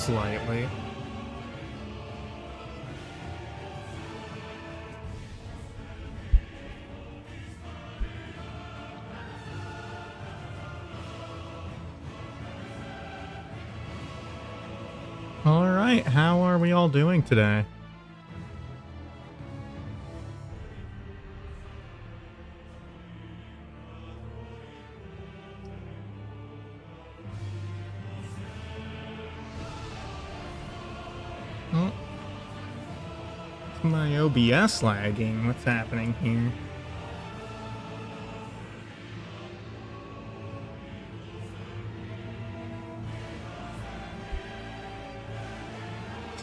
slightly. Alright, how are we all doing today? Oh. It's my OBS lagging. What's happening here?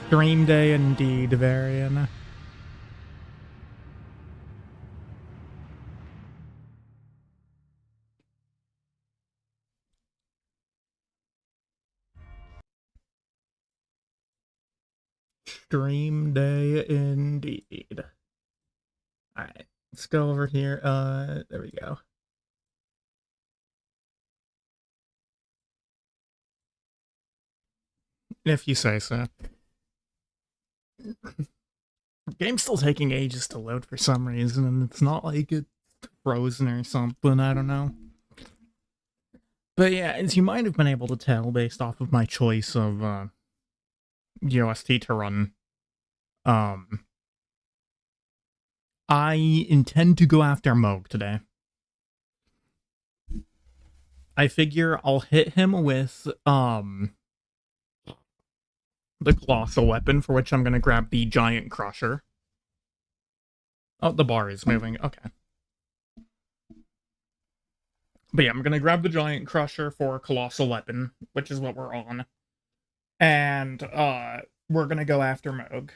Stream day indeed, Varian. Stream day indeed. Alright, let's go over here. There we go. If you say so. Game's still taking ages to load for some reason, and it's not like it's frozen or something, I don't know. But yeah, as you might have been able to tell based off of my choice of UST to run, I intend to go after Moog today. I figure I'll hit him with the colossal weapon, for which I'm going to grab the giant crusher. Oh, the bar is moving. Okay. But yeah, I'm going to grab the giant crusher for colossal weapon, which is what we're on. And we're going to go after Moog.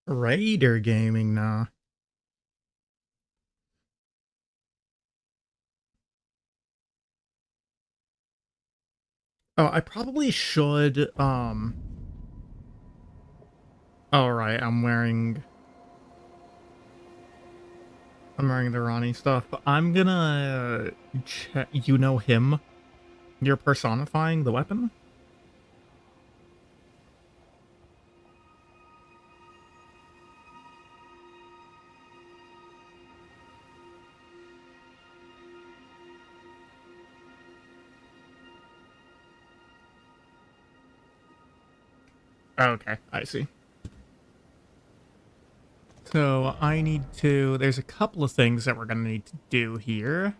Raider Gaming now. Oh, I probably should, alright, I'm wearing the Ronnie stuff. I'm gonna check, you know him? You're personifying the weapon? Okay, I see. So I need to... There's a couple of things that we're gonna need to do here.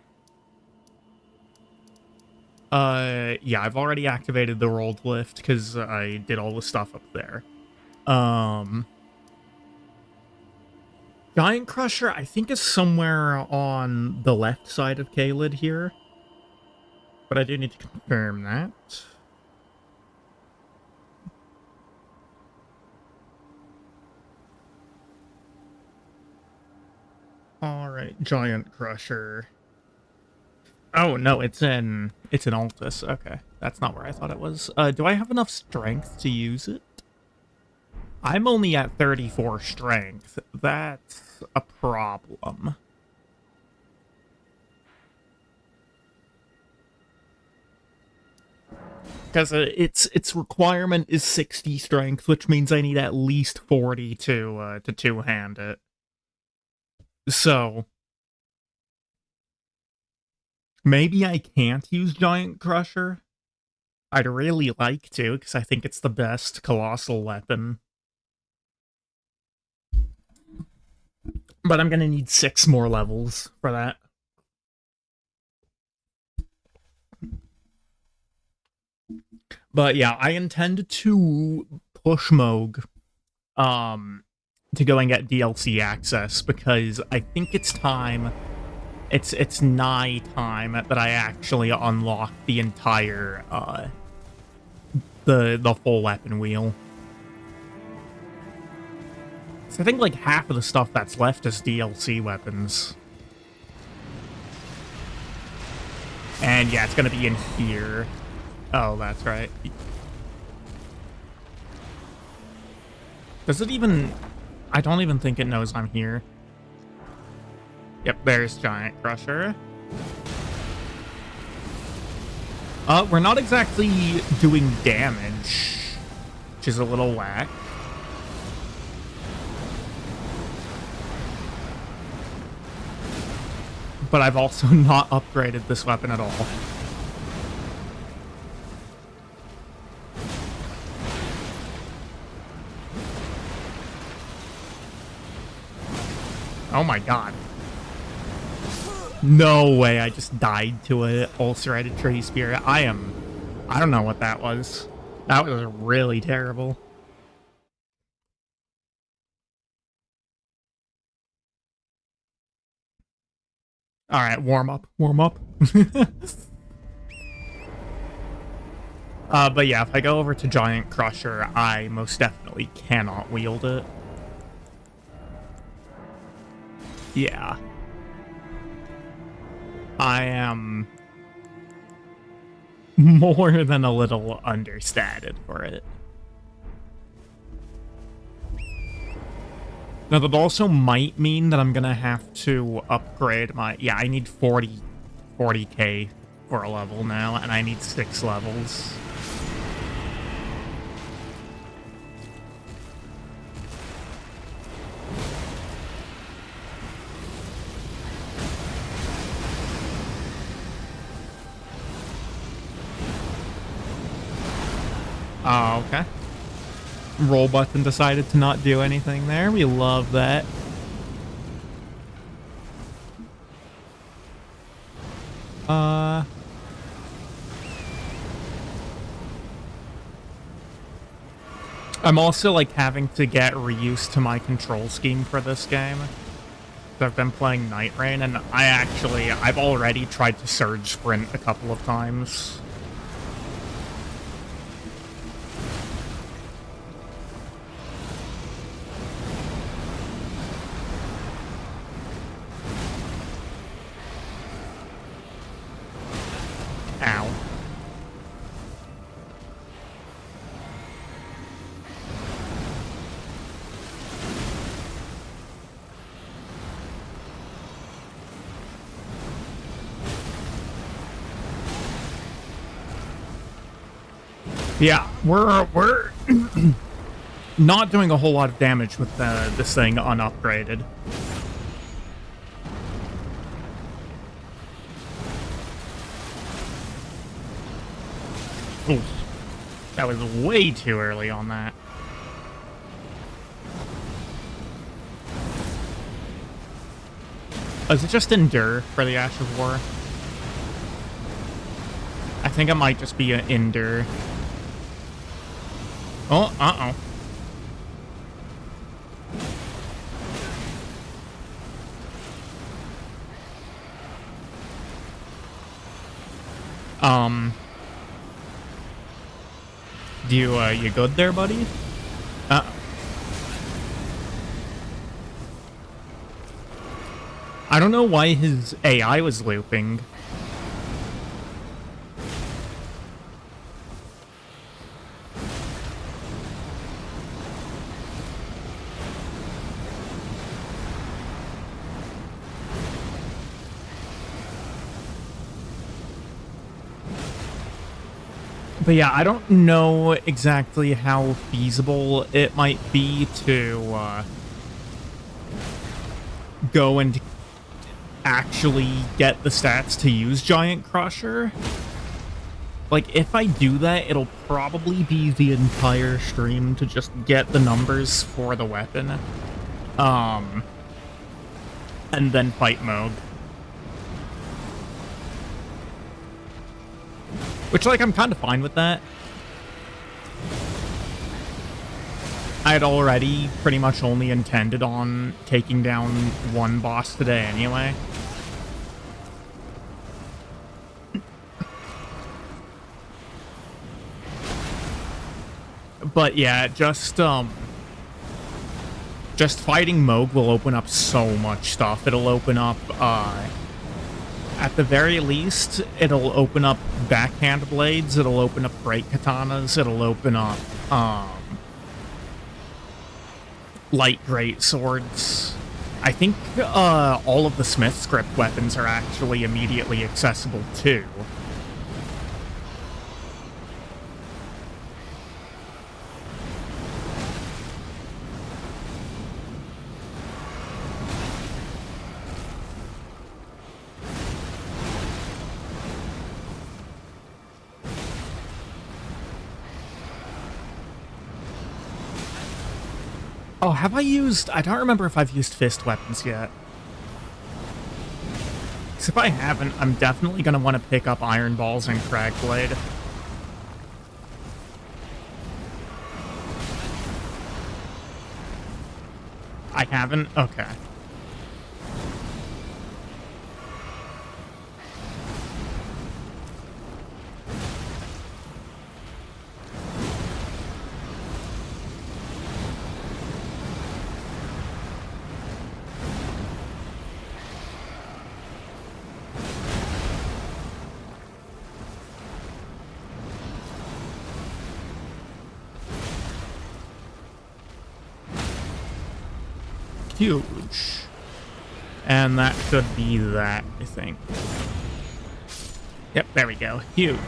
Yeah, I've already activated the rolled lift because I did all the stuff up there. Giant Crusher, I think, is somewhere on the left side of Caelid here. But I do need to confirm that. Alright, Giant Crusher. Oh, no, it's in Altus. Okay, that's not where I thought it was. Do I have enough strength to use it? I'm only at 34 strength. That's a problem. Because its requirement is 60 strength, which means I need at least 40 to two-hand it. So maybe I can't use Giant Crusher. I'd really like to, because I think it's the best colossal weapon. But I'm gonna need 6 more levels for that. But yeah, I intend to push Moog to go and get DLC access, because I think it's time, it's nigh time that I actually unlock the entire, the full weapon wheel. So I think like half of the stuff that's left is DLC weapons. And yeah, it's gonna be in here. Oh, that's right. Does it even... I don't even think it knows I'm here. Yep, there's Giant Crusher. We're not exactly doing damage, which is a little whack. But I've also not upgraded this weapon at all. Oh my god. No way, I just died to a ulcerated tree spirit. I don't know what that was. That was really terrible. Alright, warm up. Warm up. But yeah, if I go over to Giant Crusher, I most definitely cannot wield it. Yeah. I am more than a little understated for it. Now, that also might mean that I'm gonna have to upgrade my... Yeah, I need 40k for a level now, and I need 6 levels. Oh, okay. Roll button decided to not do anything there. We love that. I'm also, like, having to get reused to my control scheme for this game. I've been playing Night Rain, and I've already tried to surge sprint a couple of times. Ow. Yeah, we're not doing a whole lot of damage with this thing unupgraded. Oof. That was way too early on that. Is it just Endure for the Ash of War? I think it might just be an Endure. Oh, uh-oh. You good there, buddy? Uh-oh. I don't know why his AI was looping. But yeah, I don't know exactly how feasible it might be to go and actually get the stats to use Giant Crusher. Like, if I do that, it'll probably be the entire stream to just get the numbers for the weapon. And then fight Moog. Which, like, I'm kind of fine with that. I had already pretty much only intended on taking down one boss today anyway. But yeah, just fighting Moog will open up so much stuff. It'll open up, at the very least, it'll open up backhand blades, it'll open up great katanas, it'll open up, light great swords. I think, all of the Smith script weapons are actually immediately accessible, too. Oh, have I used... I don't remember if I've used fist weapons yet. Because if I haven't, I'm definitely going to want to pick up iron balls and crag blade. I haven't? Okay. Huge. And that should be that, I think. Yep, there we go. Huge.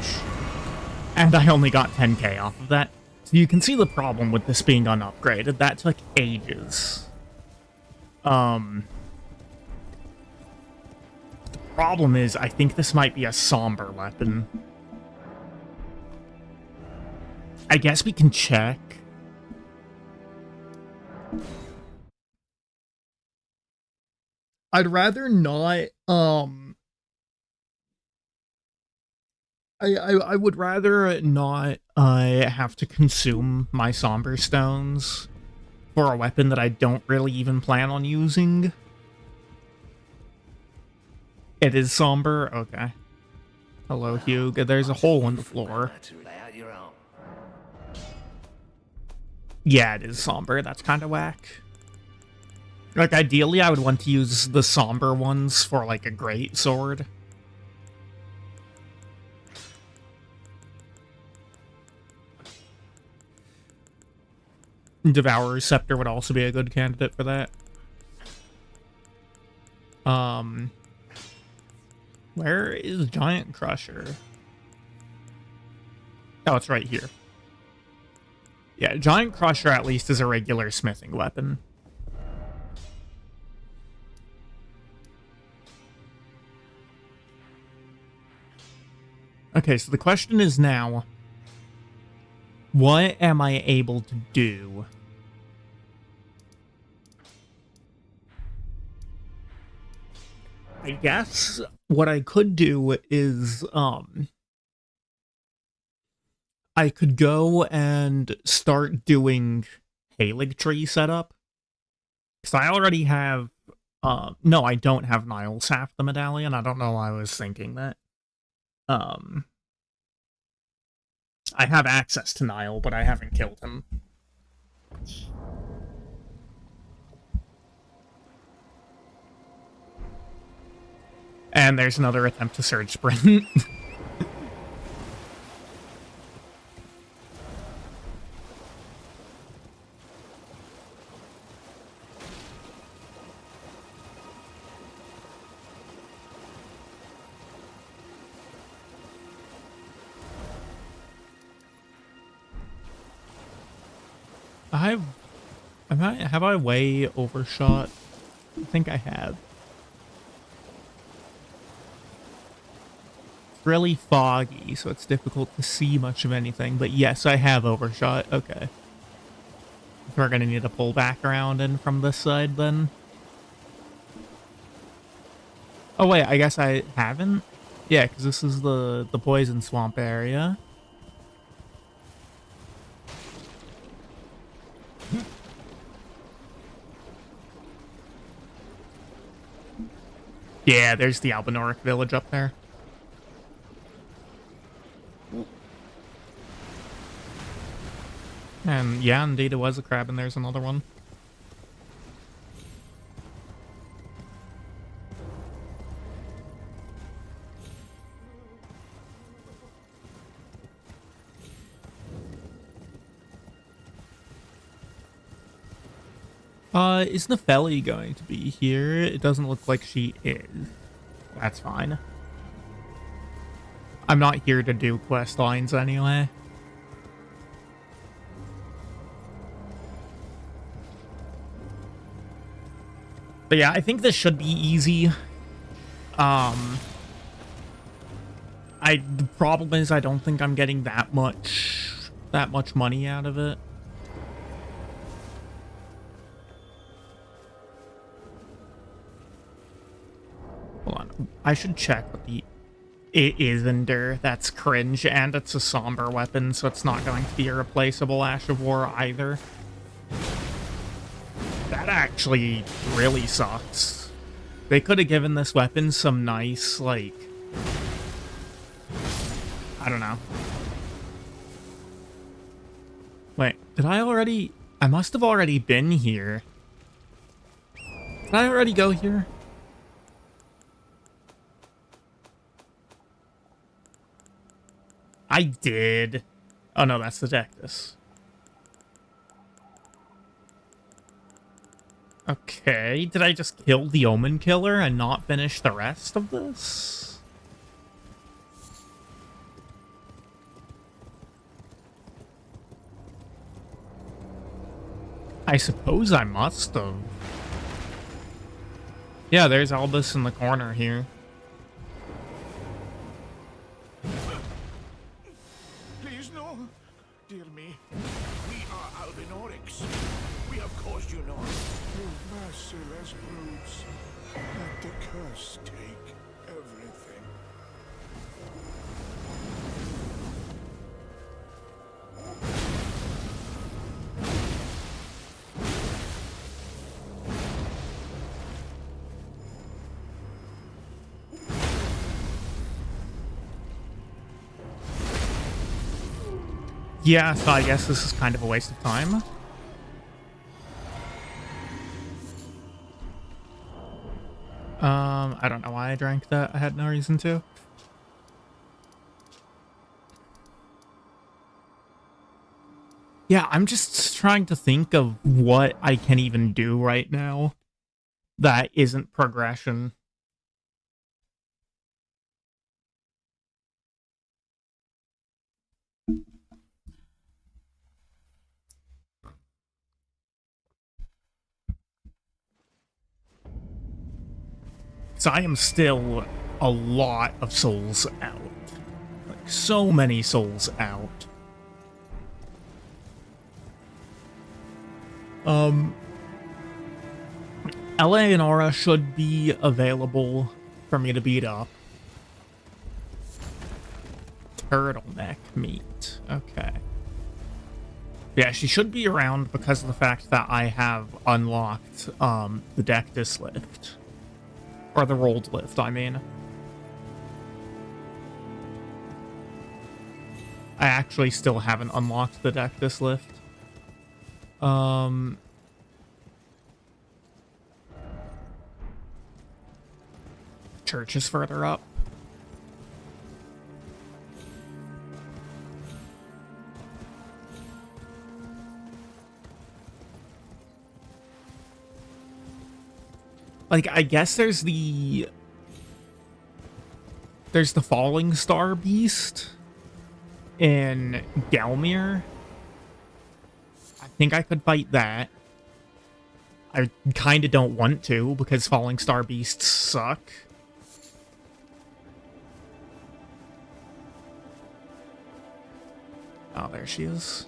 And I only got 10k off of that. So you can see the problem with this being unupgraded. That took ages. The problem is, I think this might be a somber weapon. I guess we can check. I'd rather not, I would rather not, have to consume my somber stones for a weapon that I don't really even plan on using. It is somber? Okay. Hello, Hugh. There's a hole in the floor. Yeah, it is somber. That's kind of whack. Like, ideally, I would want to use the somber ones for, like, a great sword. Devourer's Scepter would also be a good candidate for that. Where is Giant Crusher? Oh, it's right here. Yeah, Giant Crusher at least is a regular smithing weapon. Okay, so the question is now, what am I able to do? I guess what I could do is, I could go and start doing Halig Tree setup. Because I already have, no, I don't have Nile Sap the Medallion. I don't know why I was thinking that. I have access to Nile, but I haven't killed him. And there's another attempt to surge sprint. Have I way overshot? I think I have. It's really foggy, so it's difficult to see much of anything, but yes, I have overshot. Okay. We're gonna need to pull back around in from this side then. Oh wait, I guess I haven't? Yeah, because this is the poison swamp area. Yeah, there's the Albinoric village up there. And yeah, indeed it was a crab, and there's another one. Is Nefeli going to be here? It doesn't look like she is. That's fine. I'm not here to do quest lines anyway. But yeah, I think this should be easy. The problem is I don't think I'm getting that much money out of it. I should check what the... It is Endure. That's cringe, and it's a somber weapon, so it's not going to be a replaceable Ash of War either. That actually really sucks. They could have given this weapon some nice, like... I don't know. Wait, did I already... I must have already been here. Did I already go here? I did. Oh no, that's the Dectus. Okay, did I just kill the Omen Killer and not finish the rest of this? I suppose I must have. Yeah, there's Albus in the corner here. Please, no. Dear me. We are Albinorics. We have caused you no harm. You merciless brutes. Let the curse take everything. Yeah, so I guess this is kind of a waste of time. I don't know why I drank that. I had no reason to. Yeah, I'm just trying to think of what I can even do right now that isn't progression. So I am still a lot of souls out. Like, so many souls out. Eleonora should be available for me to beat up. Turtleneck meat. Okay. Yeah, she should be around because of the fact that I have unlocked the Dectus lift. Or the rolled lift, I mean. I actually still haven't unlocked the Dectus lift. Church is further up. Like, I guess there's the Falling Star Beast in Gelmir. I think I could fight that. I kind of don't want to, because Falling Star Beasts suck. Oh, there she is.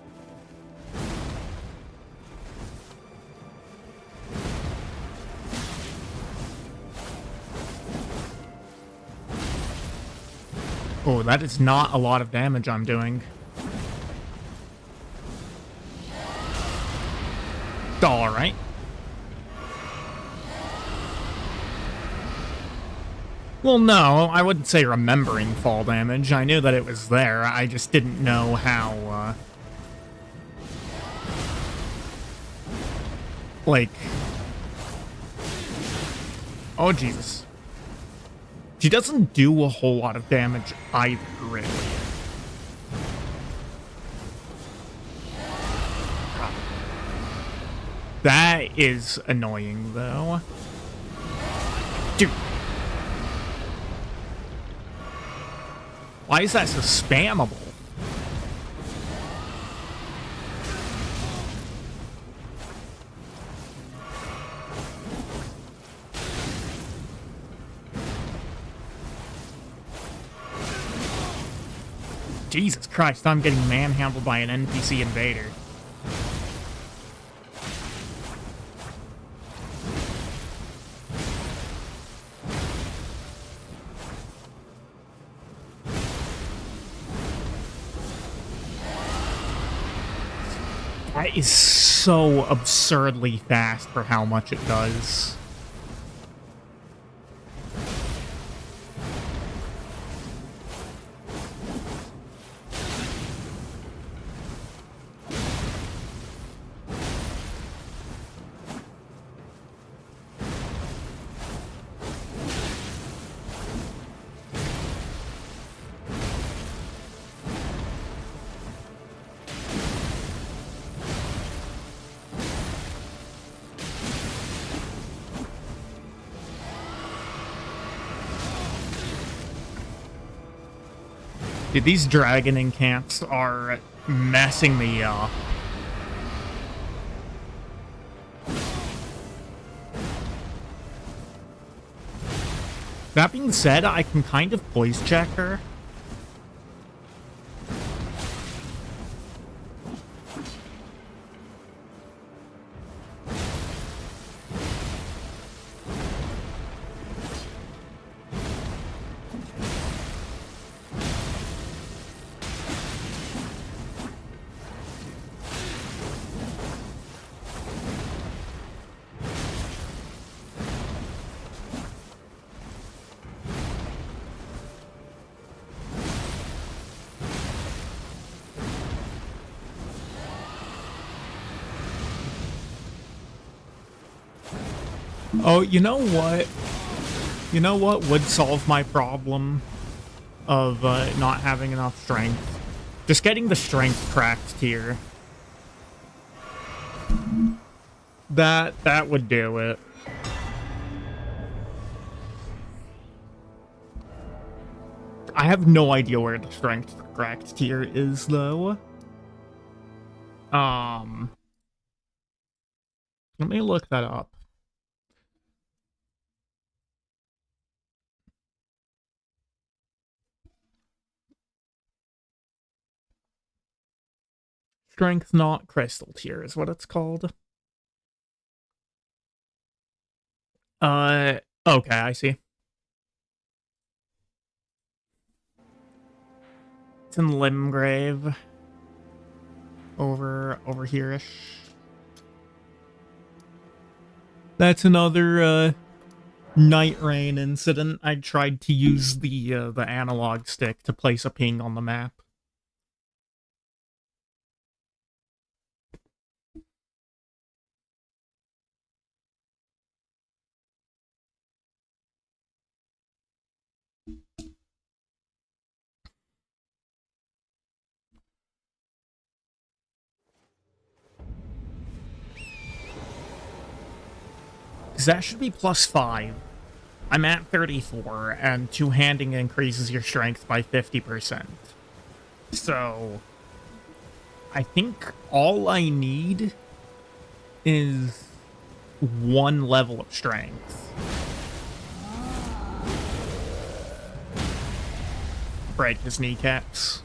Oh, that is not a lot of damage I'm doing. Alright. Well, no, I wouldn't say remembering fall damage. I knew that it was there. I just didn't know how, like... Oh, Jesus. She doesn't do a whole lot of damage either, really. That is annoying, though. Dude. Why is that so spammable? Jesus Christ, I'm getting manhandled by an NPC invader. That is so absurdly fast for how much it does. Dude, these dragon incants are messing me up. That being said, I can kind of poise check her. Oh, you know what? You know what would solve my problem of not having enough strength? Just getting the strength cracked tier. That would do it. I have no idea where the strength cracked tier is, though. Let me look that up. Strength not crystal tier is what it's called. Okay, I see. It's in Limgrave. Over here-ish. That's another, Night Rain incident. I tried to use the analog stick to place a ping on the map. Because that should be +5. I'm at 34, and two-handing increases your strength by 50%. So, I think all I need is 1 level of strength. Break his kneecaps.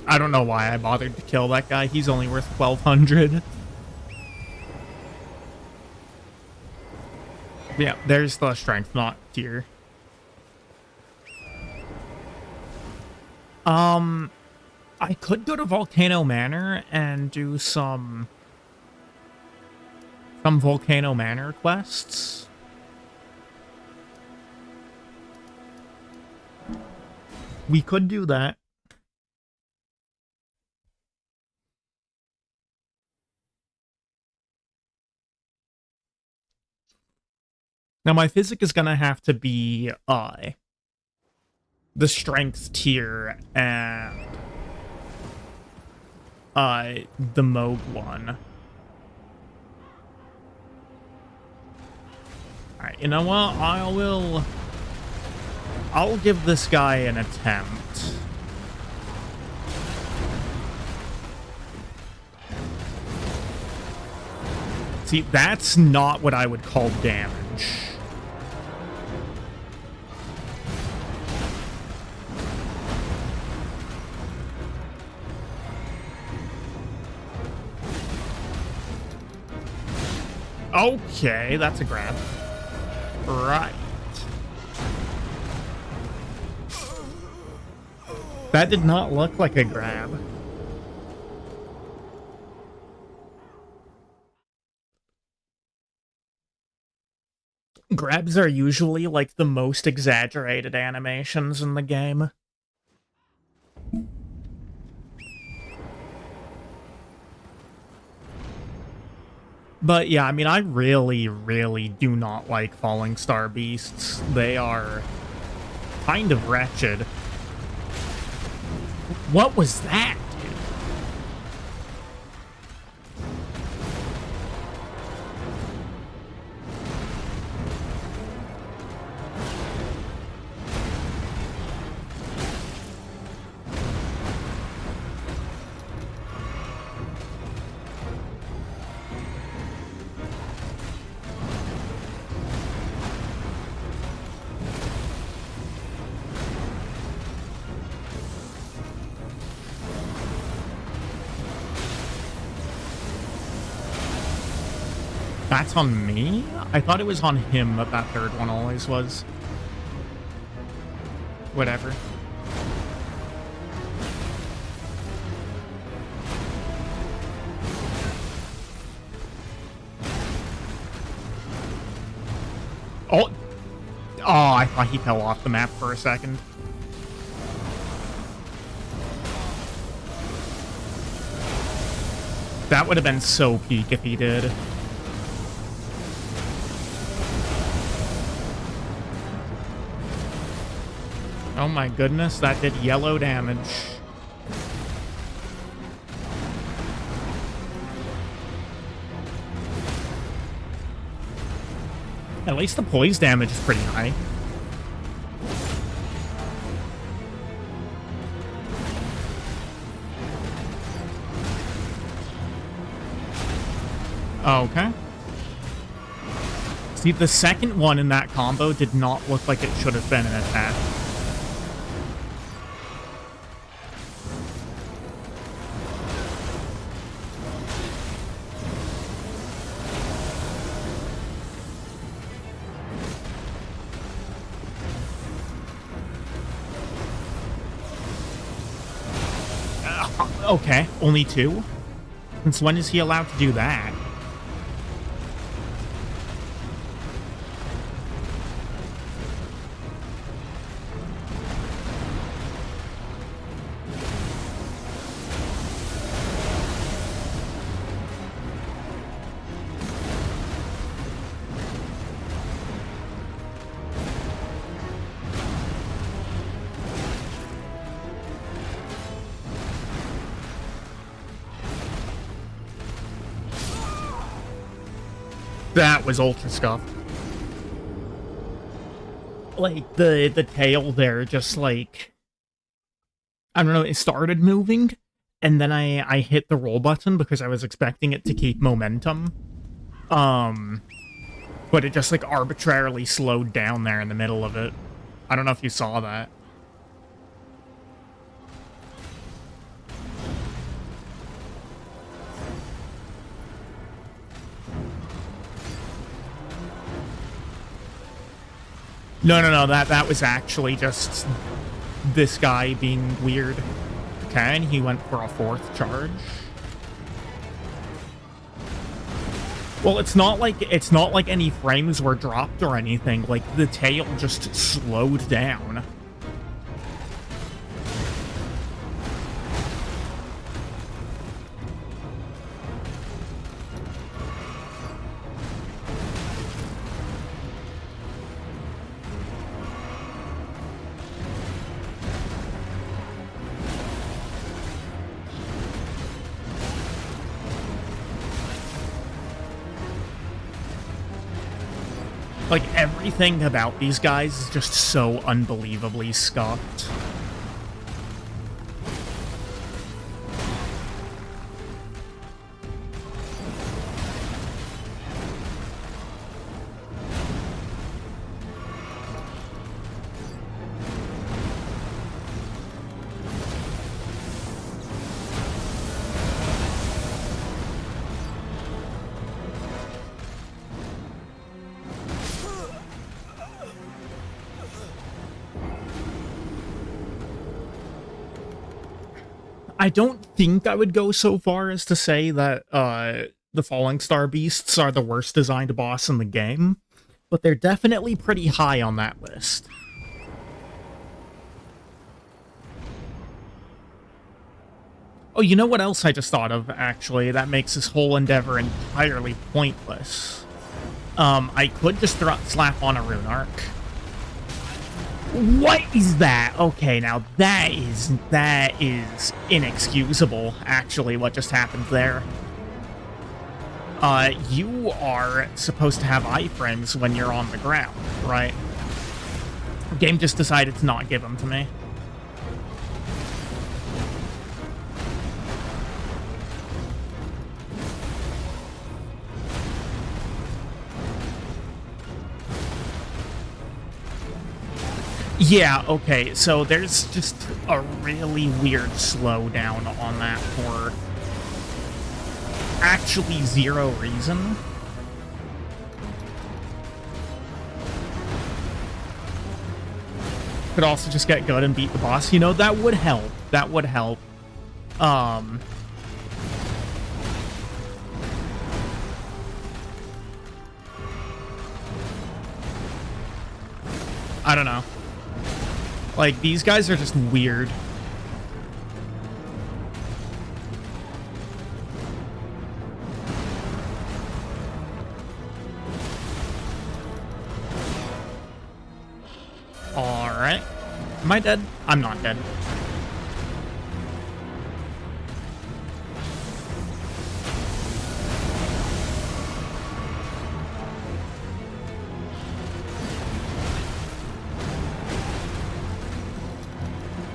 I don't know why I bothered to kill that guy. He's only worth 1,200. Yeah, there's the strength not tier. I could go to Volcano Manor and do some Volcano Manor quests. We could do that. Now, my physic is gonna have to be, the strength tier and, the Moog one. Alright, you know what? I'll give this guy an attempt. See, that's not what I would call damage. Okay, that's a grab. Right. That did not look like a grab. Grabs are usually like the most exaggerated animations in the game. But yeah, I mean, I really, really do not like falling star beasts. They are kind of wretched. What was that, dude? That's on me? I thought it was on him that third one always was. Whatever. Oh! Oh, I thought he fell off the map for a second. That would have been so peak if he did. Oh my goodness, that did yellow damage. At least the poise damage is pretty high. Okay. See, the second one in that combo did not look like it should have been an attack. Okay, only two? Since when is he allowed to do that? That was ultra scuffed. Like, the tail there just, like... I don't know, it started moving, and then I hit the roll button because I was expecting it to keep momentum. But it just, like, arbitrarily slowed down there in the middle of it. I don't know if you saw that. No, that was actually just this guy being weird. Okay, and he went for a fourth charge. Well, it's not like any frames were dropped or anything. Like, the tail just slowed down. Like, everything about these guys is just so unbelievably scuffed. I don't think I would go so far as to say that the Falling Star Beasts are the worst designed boss in the game, but they're definitely pretty high on that list. Oh, you know what else I just thought of, actually, that makes this whole endeavor entirely pointless? I could just slap on a rune arc. What is that? Okay, now that is inexcusable, actually, what just happened there. You are supposed to have iframes when you're on the ground, right? The game just decided to not give them to me. Yeah, okay, so there's just a really weird slowdown on that for actually zero reason. Could also just get good and beat the boss. You know, that would help. That would help. I don't know. Like, these guys are just weird. Alright. Am I dead? I'm not dead.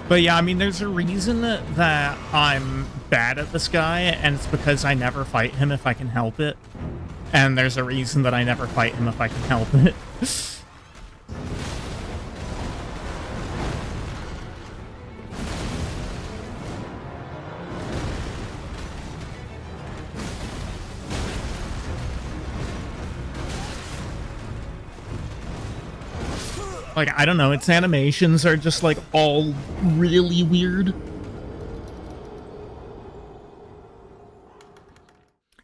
But yeah, I mean, there's a reason that I'm bad at this guy, and it's because I never fight him if I can help it. And there's a reason that I never fight him if I can help it. Like, I don't know, its animations are just, like, all really weird.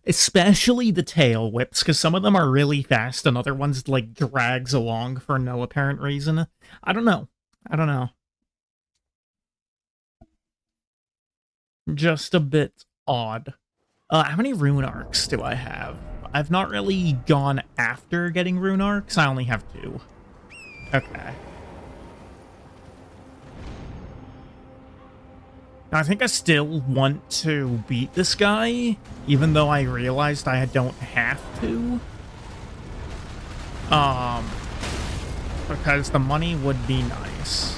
Especially the tail whips, because some of them are really fast and other ones, like, drags along for no apparent reason. I don't know. I don't know. Just a bit odd. How many rune arcs do I have? I've not really gone after getting rune arcs. I only have 2. Okay. Now, I think I still want to beat this guy, even though I realized I don't have to. Because the money would be nice.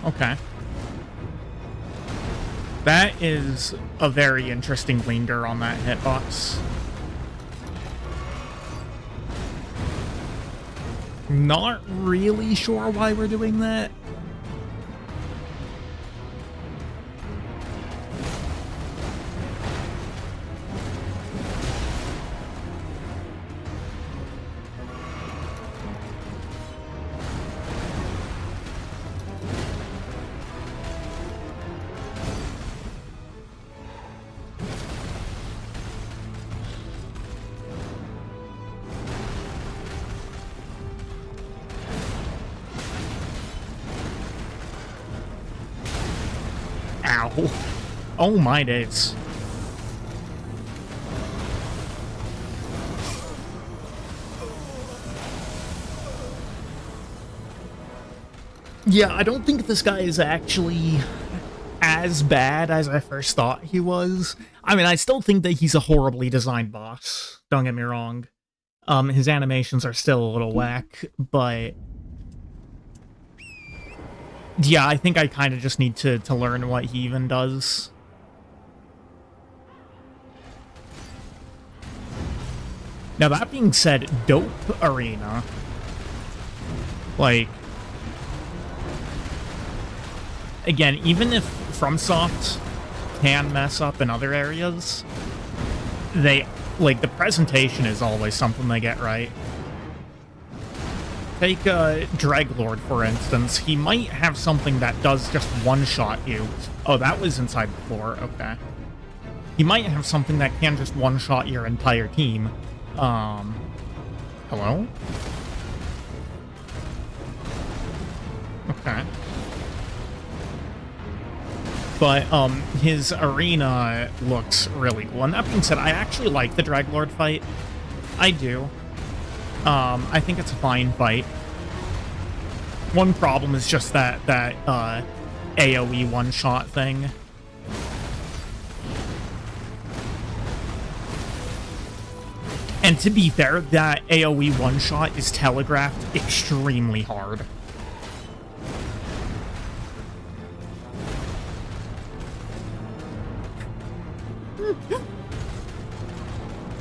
Okay. That is a very interesting linger on that hitbox. Not really sure why we're doing that. Ow. Oh my days. Yeah, I don't think this guy is actually as bad as I first thought he was. I mean, I still think that he's a horribly designed boss. Don't get me wrong. His animations are still a little whack, but yeah, I think I kind of just need to learn what he even does. Now, that being said, dope arena. Like, again, even if FromSoft can mess up in other areas, they, like, the presentation is always something they get right. Take Draglord, for instance. He might have something that does just one-shot you. Oh, that was inside the floor. Okay. He might have something that can just one-shot your entire team. Hello? Okay. But, his arena looks really cool. And that being said, I actually like the Draglord fight. I do. I think it's a fine fight. One problem is just that AoE one-shot thing. And to be fair, that AoE one-shot is telegraphed extremely hard.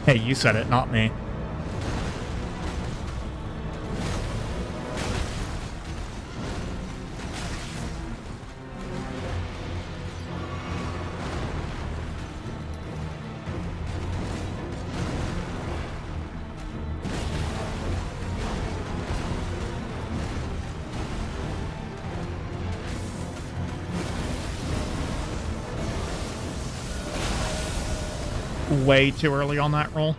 Hey, you said it, not me. Way too early on that roll.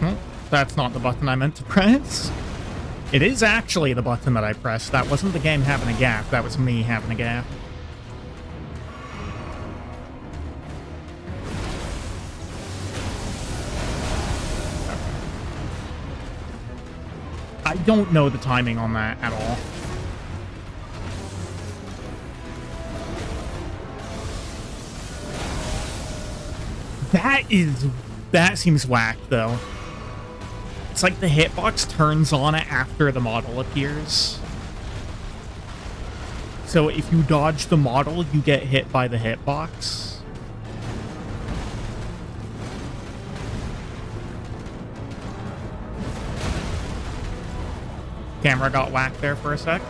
Well, that's not the button I meant to press. It is actually the button that I pressed. That wasn't the game having a gap. That was me having a gap. I don't know the timing on that at all. That seems whack, though. It's like the hitbox turns on after the model appears. So if you dodge the model, you get hit by the hitbox. Camera got whacked there for a sec.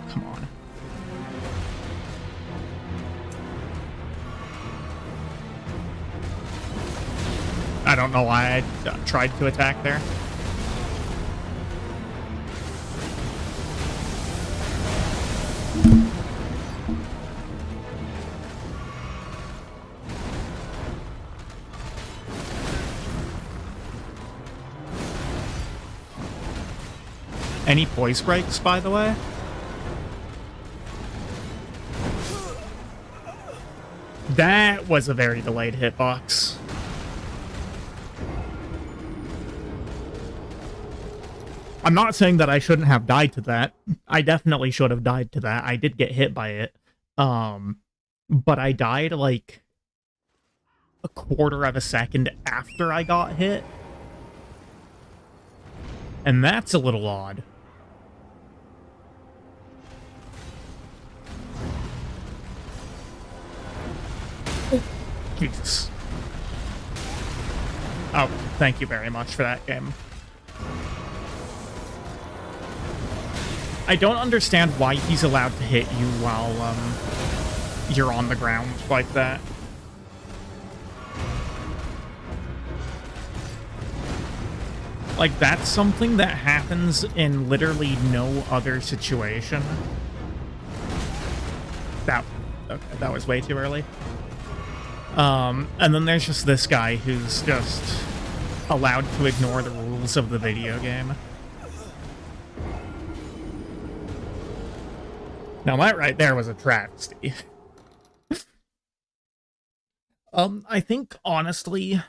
Come on. I don't know why I tried to attack there. Any poise breaks, by the way? That was a very delayed hitbox. I'm not saying that I shouldn't have died to that. I definitely should have died to that. I did get hit by it. But I died like a quarter of a second after I got hit. And that's a little odd. Jesus. Oh, thank you very much for that game. I don't understand why he's allowed to hit you while, you're on the ground like that. Like, that's something that happens in literally no other situation. That was way too early. And then there's just this guy who's just allowed to ignore the rules of the video game. Now that right there was a travesty. I think, honestly,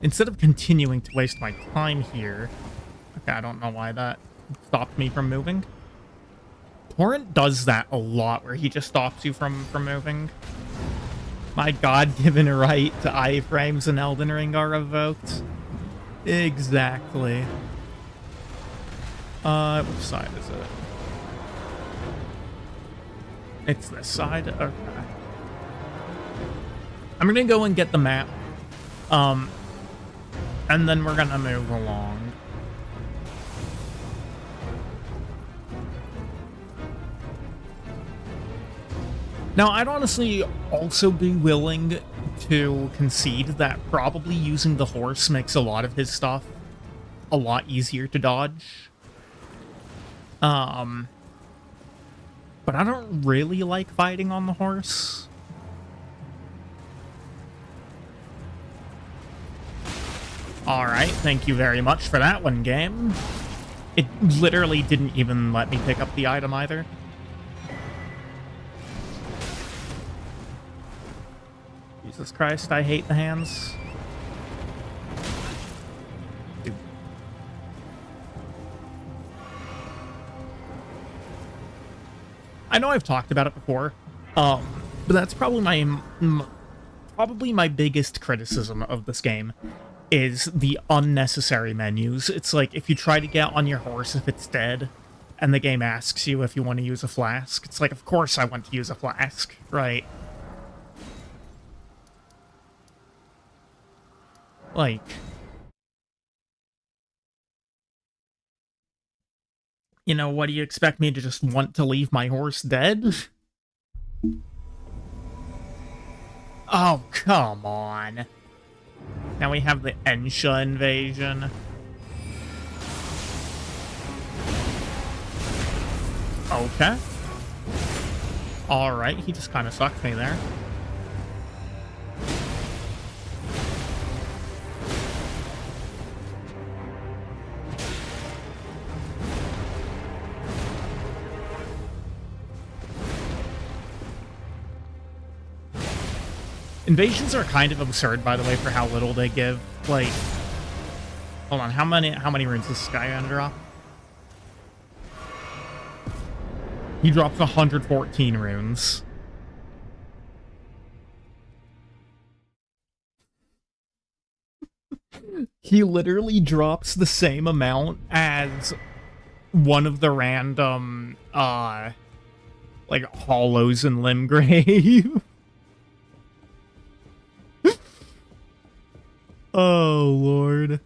instead of continuing to waste my time here... Okay, I don't know why that stopped me from moving. Torrent does that a lot, where he just stops you from moving. My God-given right to iframes in Elden Ring are revoked. Exactly. Which side is it? It's this side? Okay. I'm gonna go and get the map. And then we're gonna move along. Now, I'd honestly also be willing to concede that probably using the horse makes a lot of his stuff a lot easier to dodge. But I don't really like fighting on the horse. Alright, thank you very much for that one, game. It literally didn't even let me pick up the item either. Jesus Christ, I hate the hands. Dude. I know I've talked about it before, but that's probably my biggest criticism of this game is the unnecessary menus. It's like if you try to get on your horse if it's dead, and the game asks you if you want to use a flask, it's like, of course I want to use a flask, right? Like, you know, what do you expect me to just want to leave my horse dead? Oh, come on. Now we have the Ensha invasion. Okay. Alright, he just kind of sucked me there. Invasions are kind of absurd, by the way, for how little they give. Like, hold on, how many runes does this guy gonna drop? He drops 114 runes. He literally drops the same amount as one of the random, like, hollows in Limgrave. Oh, Lord.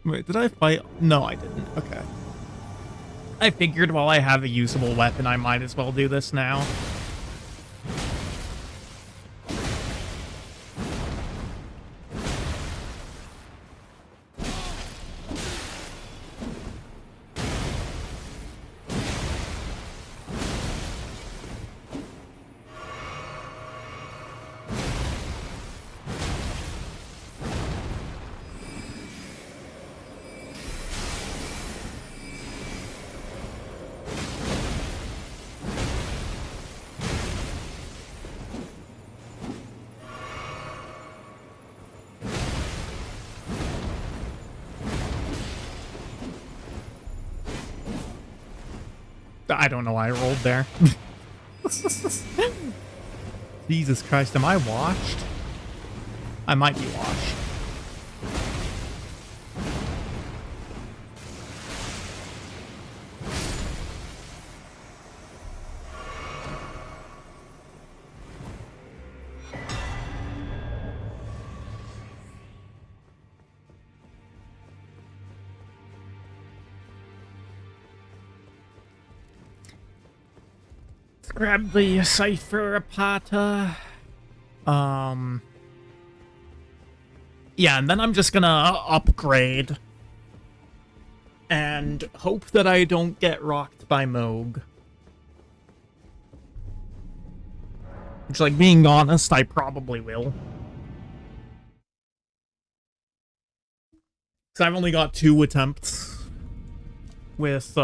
Wait, did I fight? No, I didn't. Okay. I figured while I have a usable weapon, I might as well do this now. I don't know why I rolled there. Jesus Christ, am I washed? I might be washed. Grab the Cypher Apata. Yeah, and then I'm just gonna upgrade. And hope that I don't get rocked by Moog. Which, like, being honest, I probably will. Because I've only got 2 attempts with,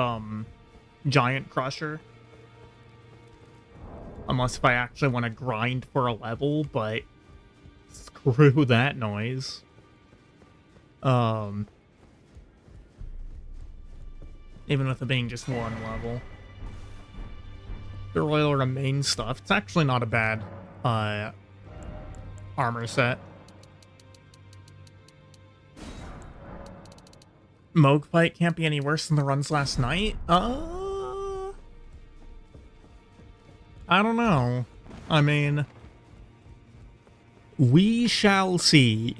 Giant Crusher. Unless if I actually want to grind for a level, but screw that noise. Even with it being just 1 level. The Royal Remain stuff. It's actually not a bad armor set. Moog fight can't be any worse than the runs last night. I don't know. I mean, we shall see.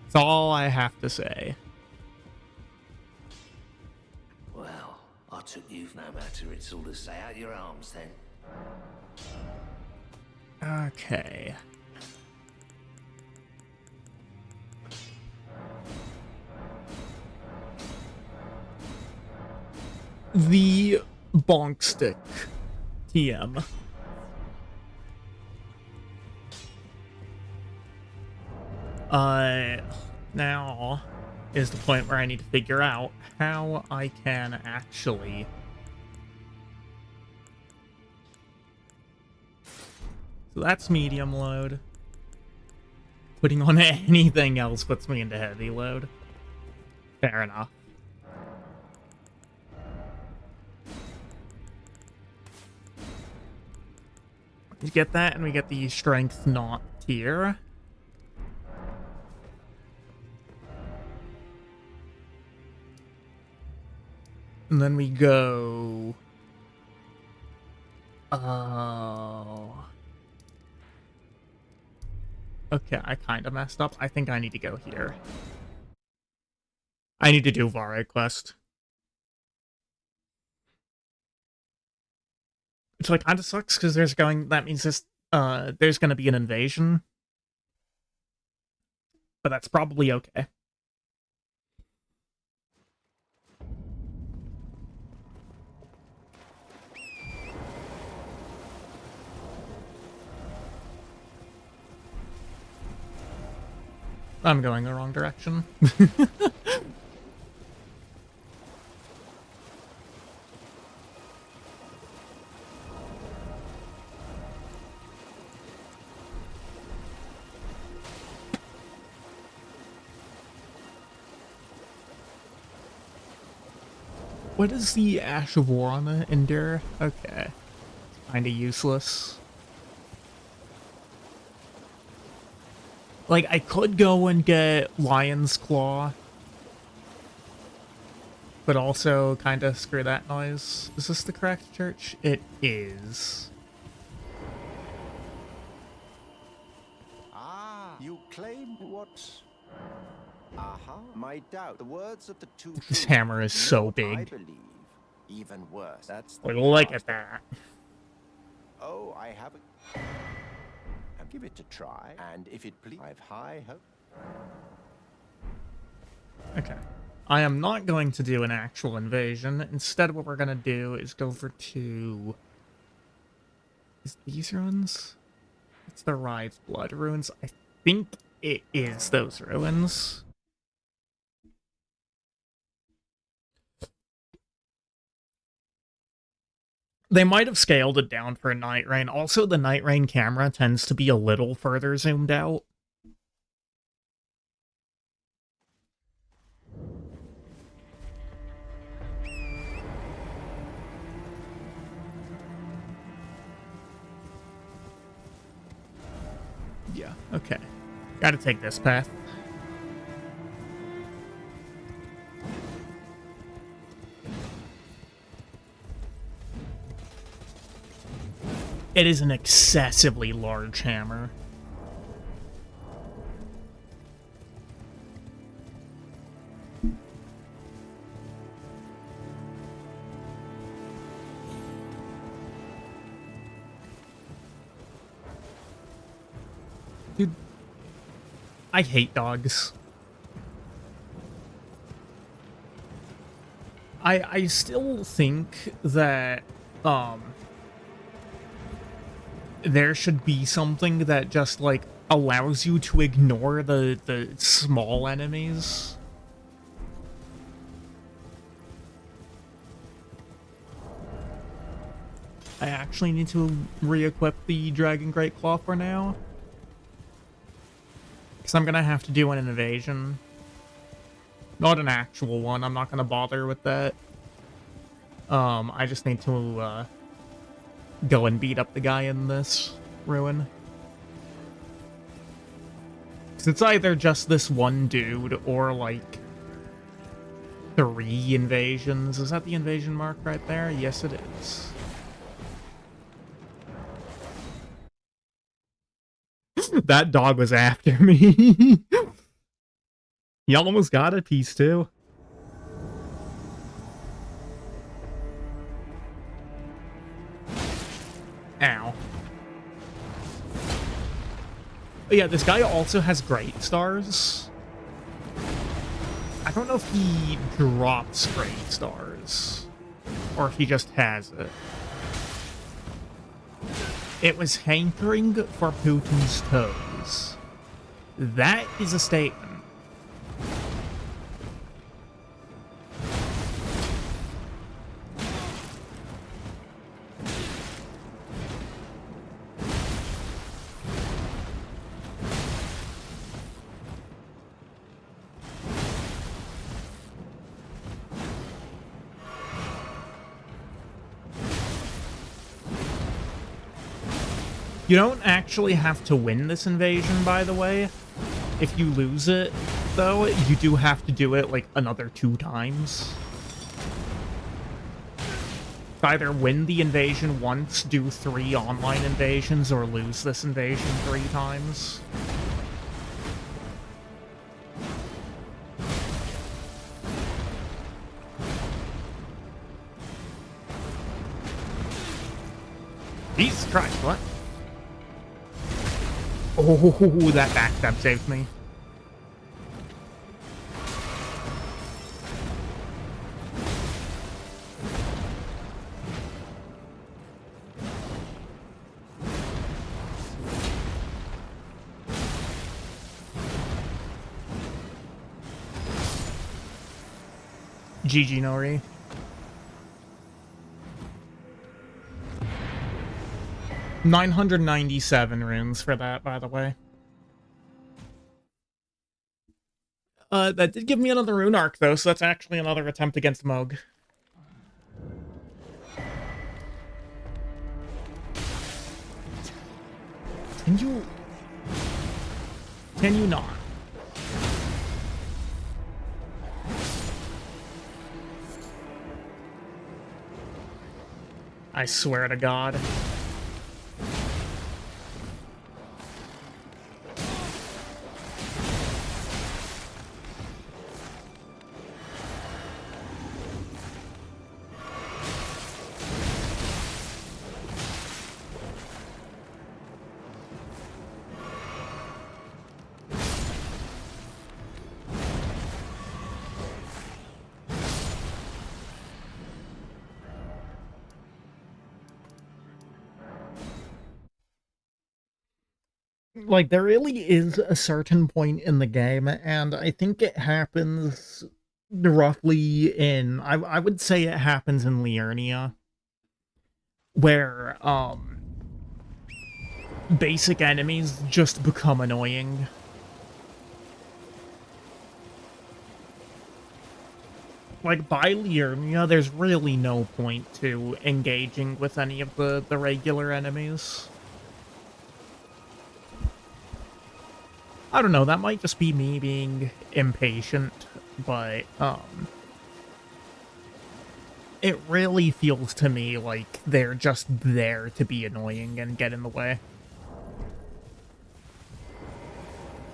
That's all I have to say. Well, I took you've no matter it's all to say out your arms then. Okay. The bonk stick. TM. Now is the point where I need to figure out how I can actually so that's medium load. Putting on anything else puts me into heavy load. Fair enough. We get that, and we get the strength not tier. And then we go... Oh... Okay, I kind of messed up. I think I need to go here. I need to do Vare quest. Which, like, kind of sucks, because that means there's gonna be an invasion. But that's probably okay. I'm going the wrong direction. What is the Ash of War on the Endure? Okay. Kinda useless. Like, I could go and get Lion's Claw. But also kinda screw that noise. Is this the correct church? It is. Ah, you claim what? Aha, my doubt. The words of the two. This hammer is so I big. believe. Even worse. That's the Like, look last. at that. Oh, I have a. I'll give it a try, and if it please, I've high hope. Okay. I am not going to do an actual invasion. Instead, what we're gonna do is go for two... Is these ruins? It's the Ride's Blood ruins. I think it is those ruins. They might have scaled it down for Night Rain. Also, the Night Rain camera tends to be a little further zoomed out. Yeah, okay. Gotta take this path. It is an excessively large hammer. Dude, I hate dogs. I still think that, there should be something that just, like, allows you to ignore the small enemies. I actually need to re-equip the Dragon Great Claw for now. Because I'm gonna have to do an invasion. Not an actual one, I'm not gonna bother with that. I just need to, go and beat up the guy in this ruin. 'Cause it's either just this one dude or, like, 3 invasions. Is that the invasion mark right there? Yes, it is. That dog was after me. He almost got a piece, too. Ow. But yeah, this guy also has great stars. I don't know if he drops great stars, or if he just has it. It was hankering for Putin's toes. That is a statement. You don't actually have to win this invasion, by the way. If you lose it, though, you do have to do it, like, another 2 times. Either win the invasion once, do 3 online invasions, or lose this invasion 3 times. Jesus Christ, what? Oh, that backstab saved me. GG Nori. $997 runes for that, by the way. That did give me another rune arc, though, so that's actually another attempt against Moog. Can you not? I swear to God. Like, there really is a certain point in the game, and I think it happens roughly in... I would say it happens in Liurnia, where, basic enemies just become annoying. Like, by Liurnia, there's really no point to engaging with any of the regular enemies. I don't know, that might just be me being impatient, but, it really feels to me like they're just there to be annoying and get in the way.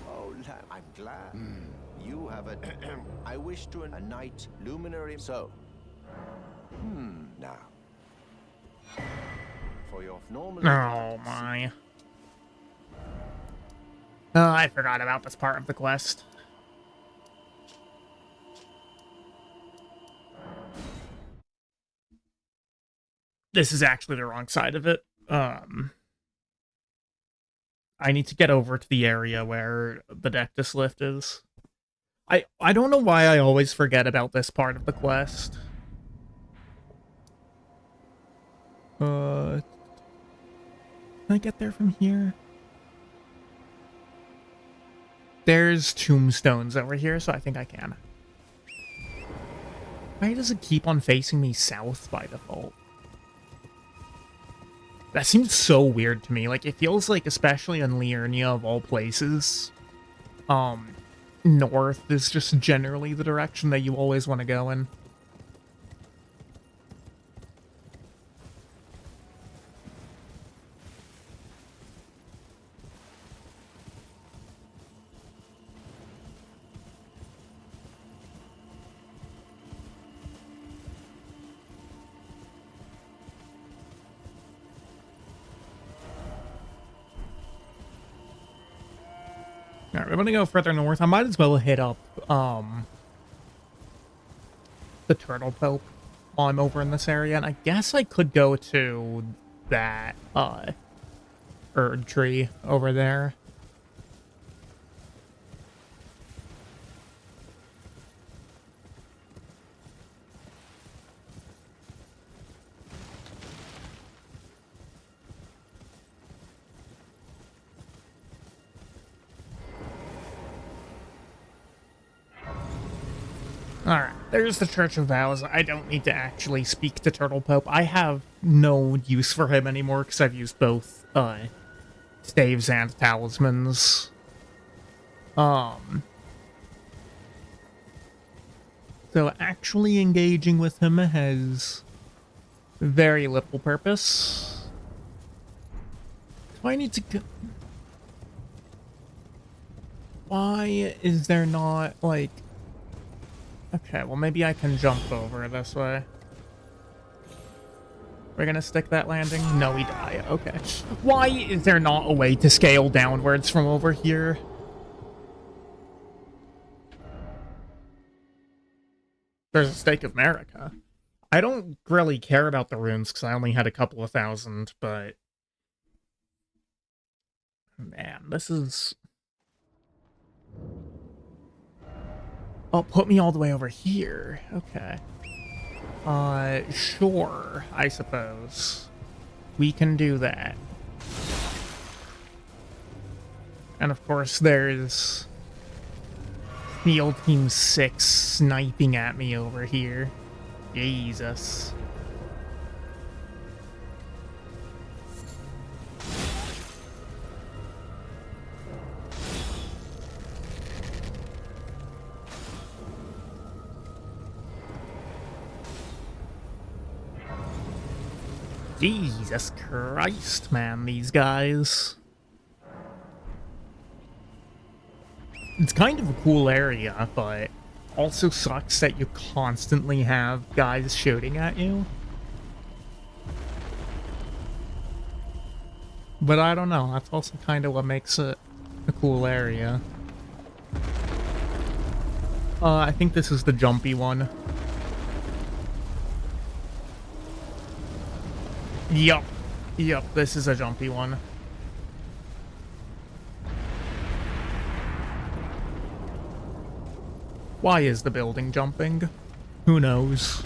Oh, I'm glad. You have a... I wish to a night luminary... So... now... For your normal... Oh, my... Oh, I forgot about this part of the quest. This is actually the wrong side of it. I need to get over to the area where the Dectus lift is. I don't know why I always forget about this part of the quest. Can I get there from here? There's tombstones over here, so I think I can. Why does it keep on facing me south by default? That seems so weird to me. Like, it feels like, especially in Liurnia of all places, north is just generally the direction that you always want to go in. Alright, we're gonna go further north. I might as well hit up, the Turtle Pope while I'm over in this area, and I guess I could go to that, Erd tree over there. Alright, there's the Church of Vows. I don't need to actually speak to Turtle Pope. I have no use for him anymore because I've used both, staves and talismans. So actually engaging with him has very little purpose. Do I need to go... Why is there not, like... Okay, well maybe I can jump over this way. We're gonna stick that landing? No, we die. Okay. Why is there not a way to scale downwards from over here? There's a Stake of Marika. I don't really care about the runes because I only had a couple of thousand, but... Man, this is... Oh, put me all the way over here. Okay. Sure, I suppose. We can do that. And of course, there's Field Team 6 sniping at me over here. Jesus. Jesus Christ, man, these guys. It's kind of a cool area, but also sucks that you constantly have guys shooting at you. But I don't know, that's also kind of what makes it a cool area. I think this is the jumpy one. Yup. Yup, this is a jumpy one. Why is the building jumping? Who knows?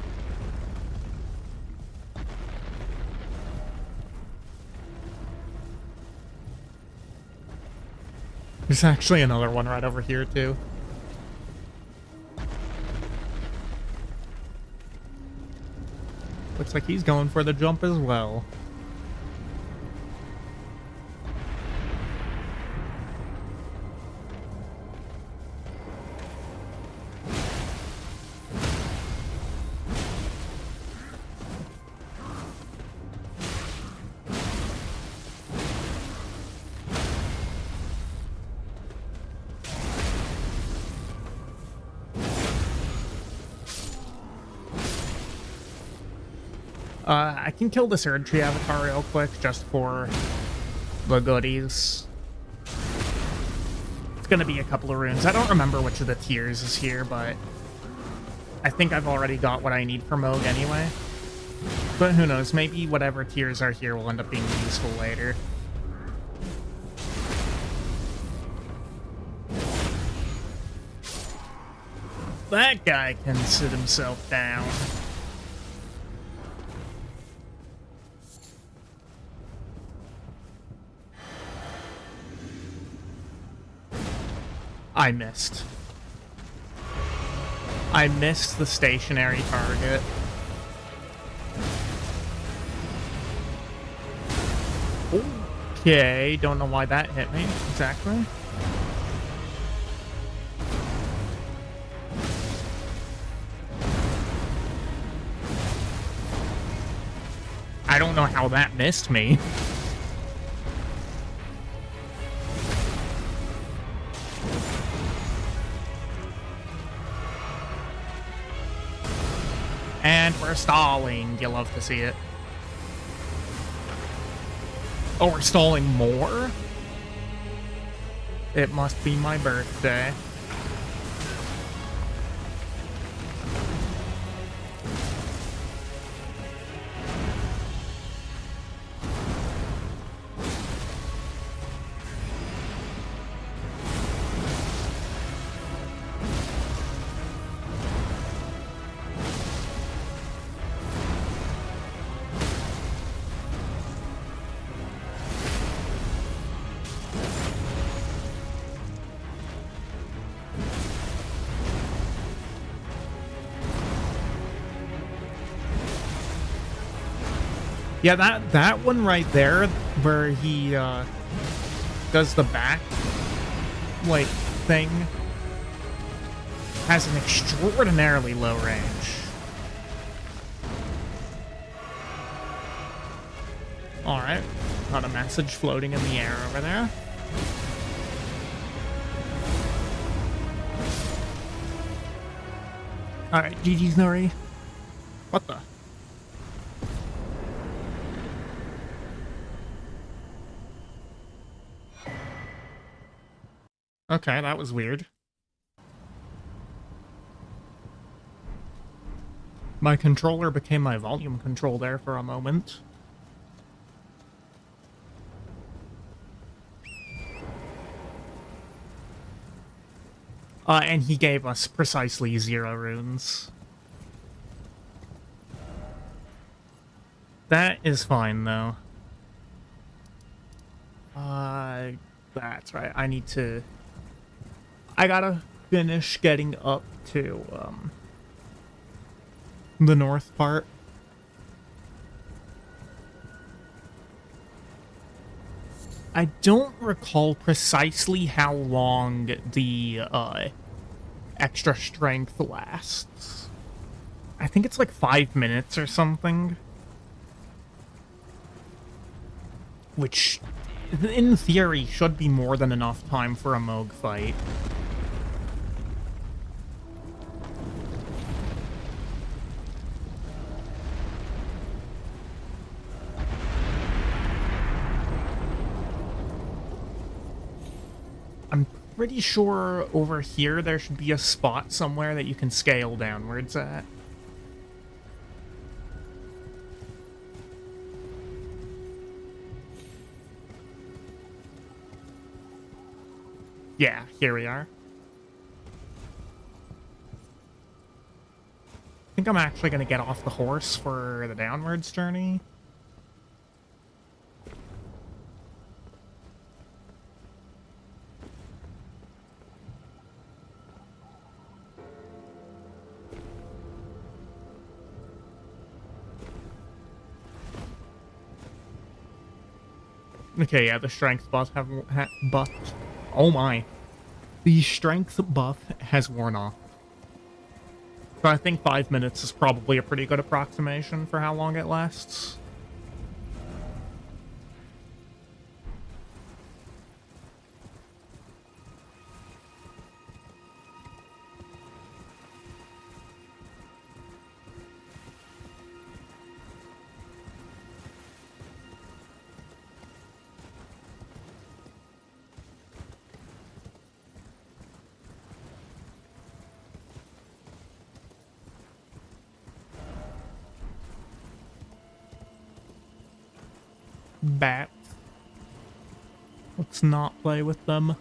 There's actually another one right over here, too. Looks like he's going for the jump as well. I can kill this Erd Tree avatar real quick, just for the goodies. It's gonna be a couple of runes. I don't remember which of the tiers is here, but I think I've already got what I need for Moog anyway. But who knows, maybe whatever tiers are here will end up being useful later. That guy can sit himself down. I missed. I missed the stationary target. Okay, don't know why that hit me exactly. I don't know how that missed me. And we're stalling. You love to see it. Oh, we're stalling more? It must be my birthday. Yeah, that one right there, where he does the back like thing, has an extraordinarily low range. All right, got a message floating in the air over there. All right, GG's Nori. What the? Okay, that was weird. My controller became my volume control there for a moment. And he gave us precisely 0 runes. That is fine, though. That's right. I gotta finish getting up to, the north part. I don't recall precisely how long the, extra strength lasts. I think it's like 5 minutes or something. Which, in theory, should be more than enough time for a Moog fight. I'm pretty sure over here there should be a spot somewhere that you can scale downwards at. Yeah, here we are. I think I'm actually going to get off the horse for the downwards journey. Okay, yeah, the strength buff oh my. The strength buff has worn off. So I think 5 minutes is probably a pretty good approximation for how long it lasts. Bats. Let's not play with them.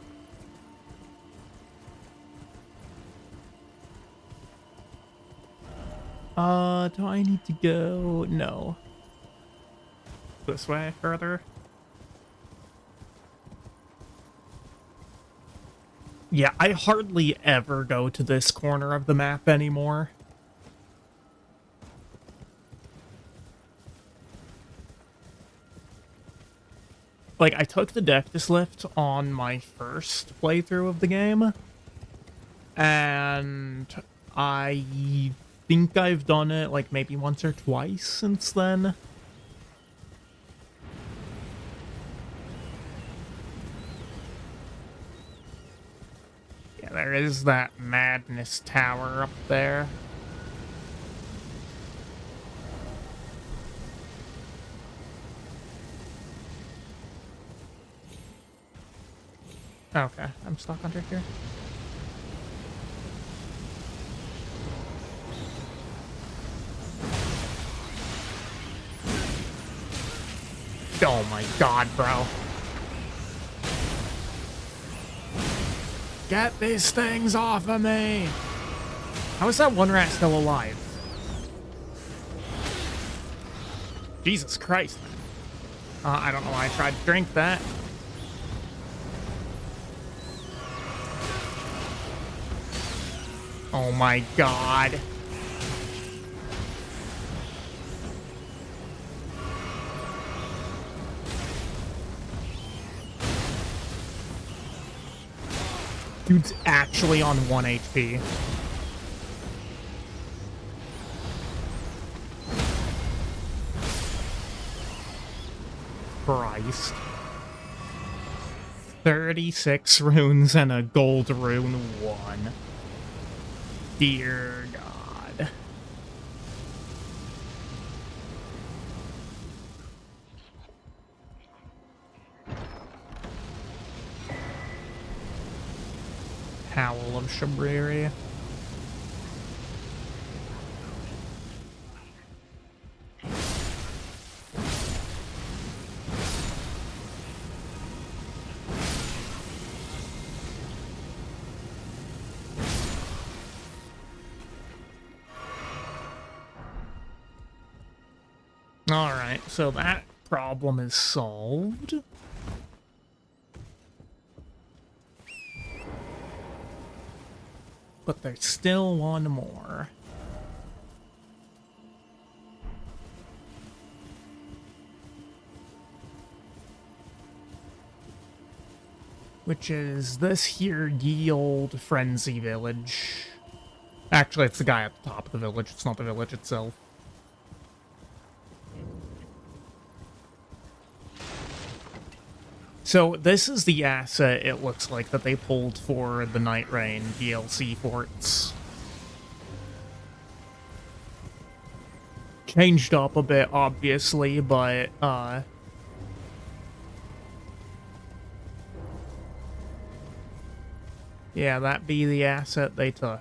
Do I need to go? No. This way further? Yeah, I hardly ever go to this corner of the map anymore. like, I took the Dectus lift on my first playthrough of the game, and I think I've done it, like, maybe once or twice since then. Yeah, there is that Madness Tower up there. Okay, I'm stuck under here. Oh my god, bro. Get these things off of me! How is that one rat still alive? Jesus Christ. I don't know why I tried to drink that. Oh my god. Dude's actually on 1 HP. Christ. 36 runes and a gold rune 1. Dear God. Howl of Shabriri. Alright, so that problem is solved. But there's still one more. Which is this here ye old frenzy village. Actually, it's the guy at the top of the village, it's not the village itself. So this is the asset, it looks like, that they pulled for the Night Rain DLC forts. Changed up a bit, obviously, but, yeah, that be the asset they took.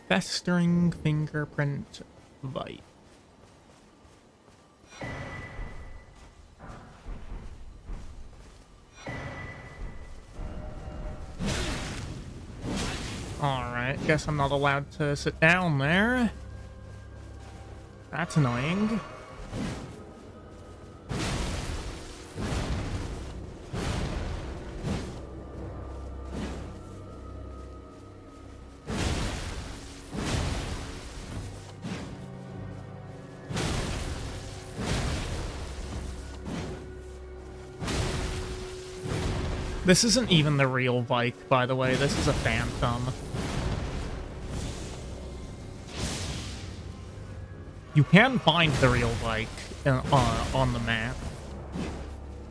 Festering fingerprint bite. Alright, guess I'm not allowed to sit down there. That's annoying. This isn't even the real Vike, by the way. This is a phantom. You can find the real Vike on the map.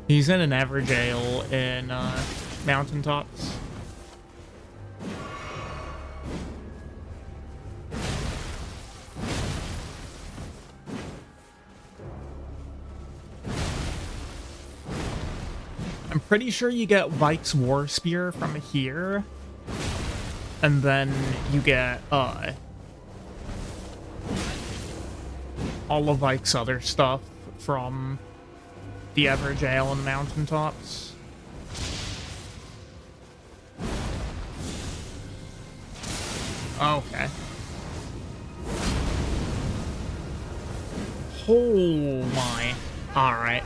He's in an Everjail in Mountaintops. I'm pretty sure you get Vike's War Spear from here, and then you get all of Vike's other stuff from the Everjail and Mountaintops. Okay. Oh my. Alright.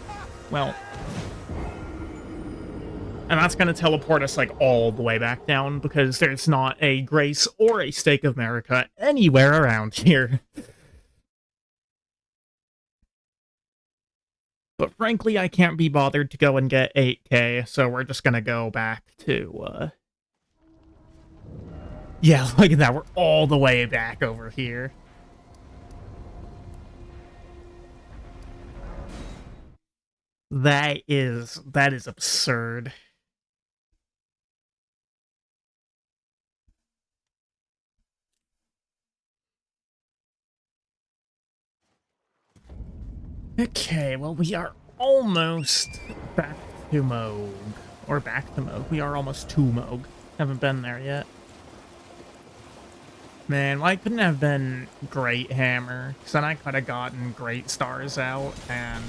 Well. And that's going to teleport us, like, all the way back down, because there's not a Grace or a Stake of America anywhere around here. But frankly, I can't be bothered to go and get 8k, so we're just going to go back to, Yeah, look at that, we're all the way back over here. That is absurd. Okay, well, we are almost back to Moog. Or back to Moog. We are almost to Moog. Haven't been there yet. Man, why couldn't it have been Great Hammer? Because then I could have gotten Great Stars out and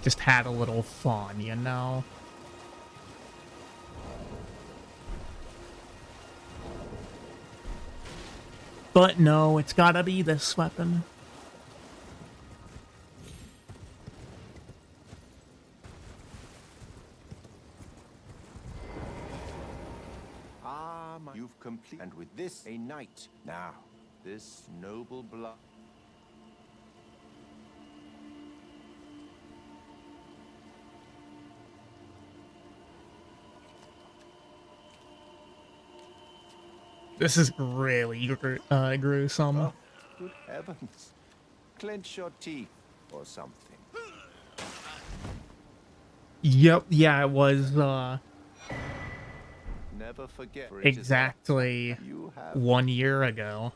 just had a little fun, you know? But no, it's gotta be this weapon. You've completed, and with this, a knight. Now, this noble blood. This is really gruesome. Oh, good heavens. Clench your teeth or something. Yep, yeah, it was, Never forget. exactly You have 1 year ago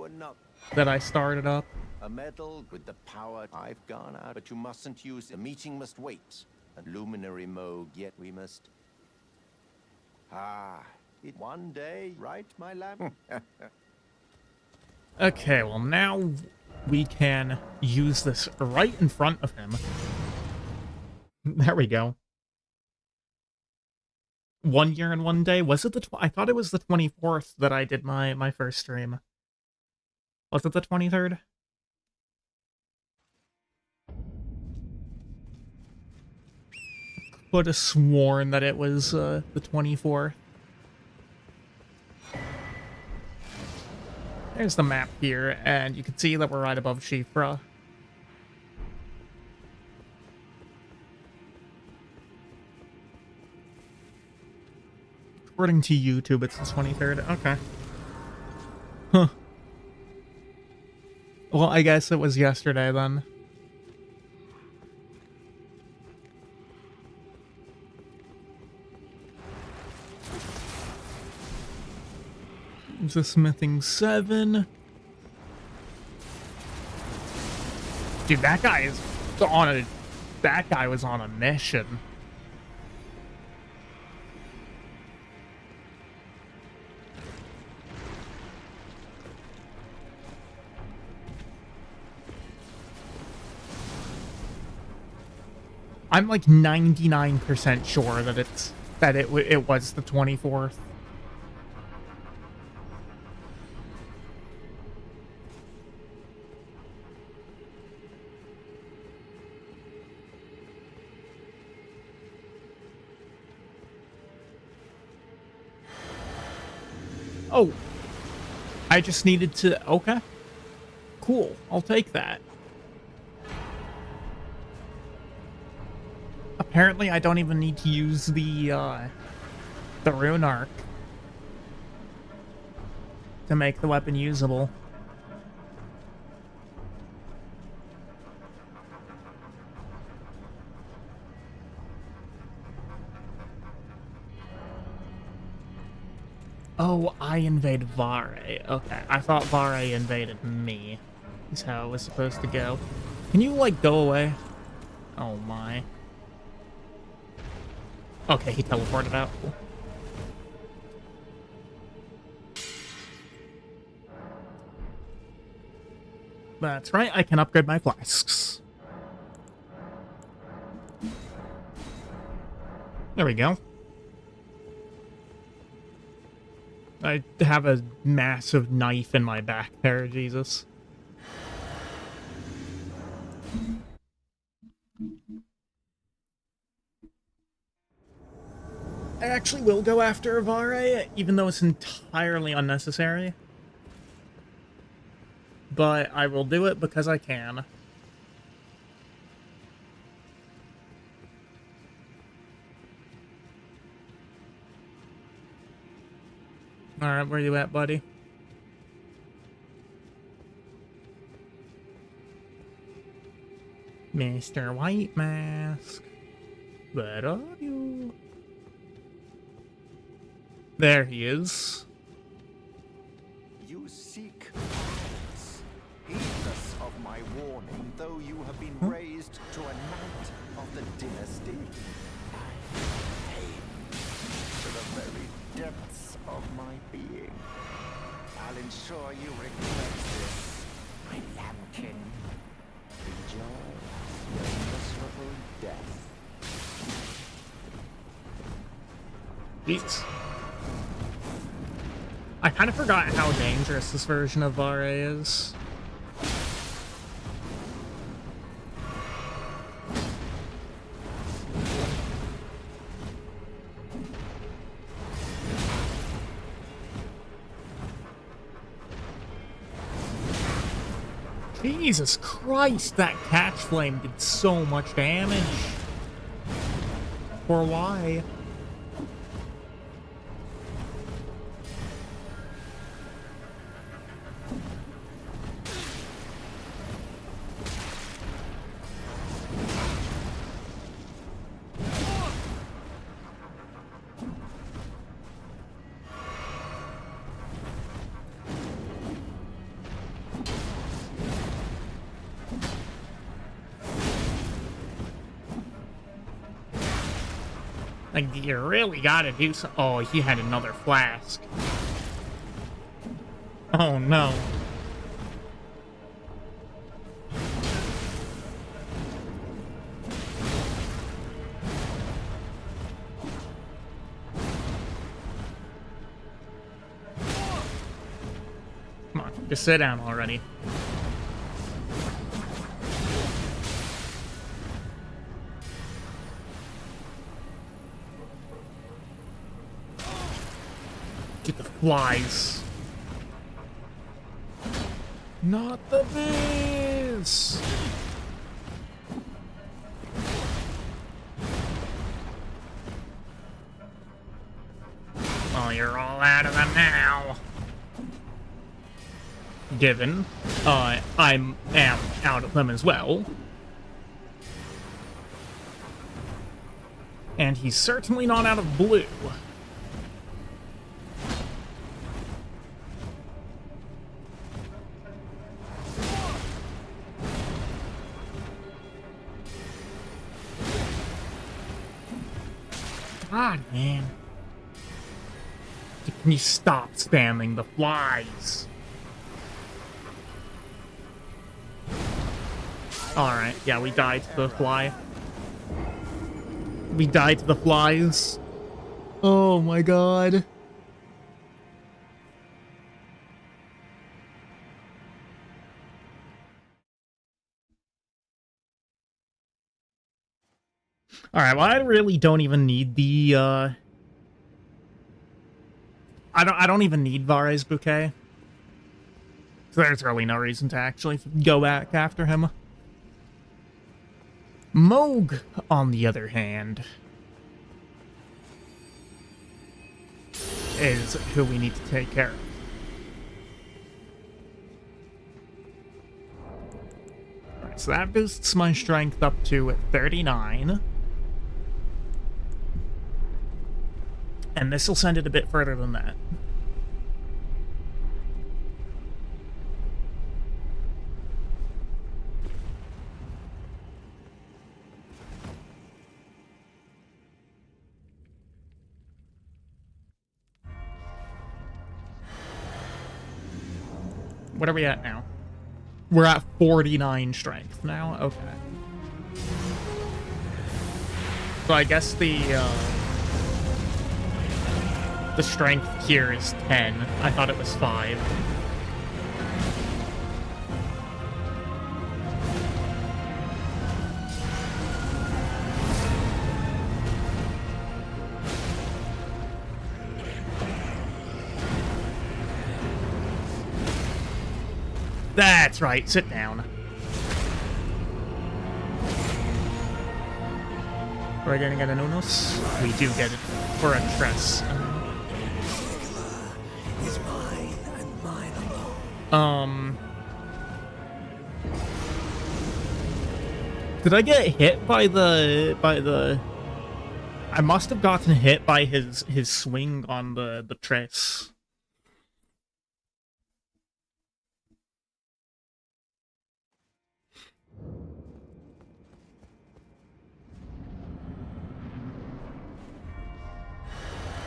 enough. that I started up. A medal with the power I've gone out, but you mustn't use it. The meeting must wait. A luminary Moog, yet we must. One day, right, my lad? Okay, well now we can use this right in front of him. There we go. 1 year and 1 day? Was it the I thought it was the 24th that I did my first stream. Was it the 23rd? Could have sworn that it was the 24th. There's the map here, and you can see that we're right above Shifra. According to YouTube, it's the 23rd. Okay. Huh. Well, I guess it was yesterday, then. There's a smithing 7. Dude, that guy is on a... That guy was on a mission. I'm like 99% sure that it was the 24th. Oh, I just needed to, okay. Cool, I'll take that. Apparently I don't even need to use the rune arc to make the weapon usable. Oh, I invade Vare. Okay, I thought Vare invaded me. Is how it was supposed to go. Can you, like, go away? Oh, my. Okay, he teleported out. Cool. That's right, I can upgrade my flasks. There we go. I have a massive knife in my back there, Jesus. I actually will go after Avare, even though it's entirely unnecessary. But I will do it because I can. Alright, where you at, buddy? Mr. White Mask. Where are you? There he is. You seek violence, heedless of my warning, though you have been raised to a knight of the dynasty. I aim to the very depths of my being. I'll ensure you regret this, my lambkin. Enjoy your miserable death. Jesus. I kind of forgot how dangerous this version of Vare is. Jesus Christ, that catch flame did so much damage. For why? Like, you really gotta do so. Oh, he had another flask. Oh no. Come on, just sit down already. Get the flies. Not the bees! Oh, you're all out of them now. Given, I am out of them as well. And he's certainly not out of blue. God, man. Can you stop spamming the flies? Alright, yeah, we died to the fly. We died to the flies. Oh my god. Alright, well, I really don't even need the, I don't even need Vare's bouquet. So there's really no reason to actually go back after him. Moog, on the other hand, is who we need to take care of. Alright, so that boosts my strength up to 39. And this will send it a bit further than that. What are we at now? We're at 49 strength now? Okay. So I guess the strength here is 10. I thought it was 5. That's right, sit down. We're gonna get an Unos? We do get it for a Tress. Is mine and mine alone. Did I get hit by the I must have gotten hit by his swing on the Tress.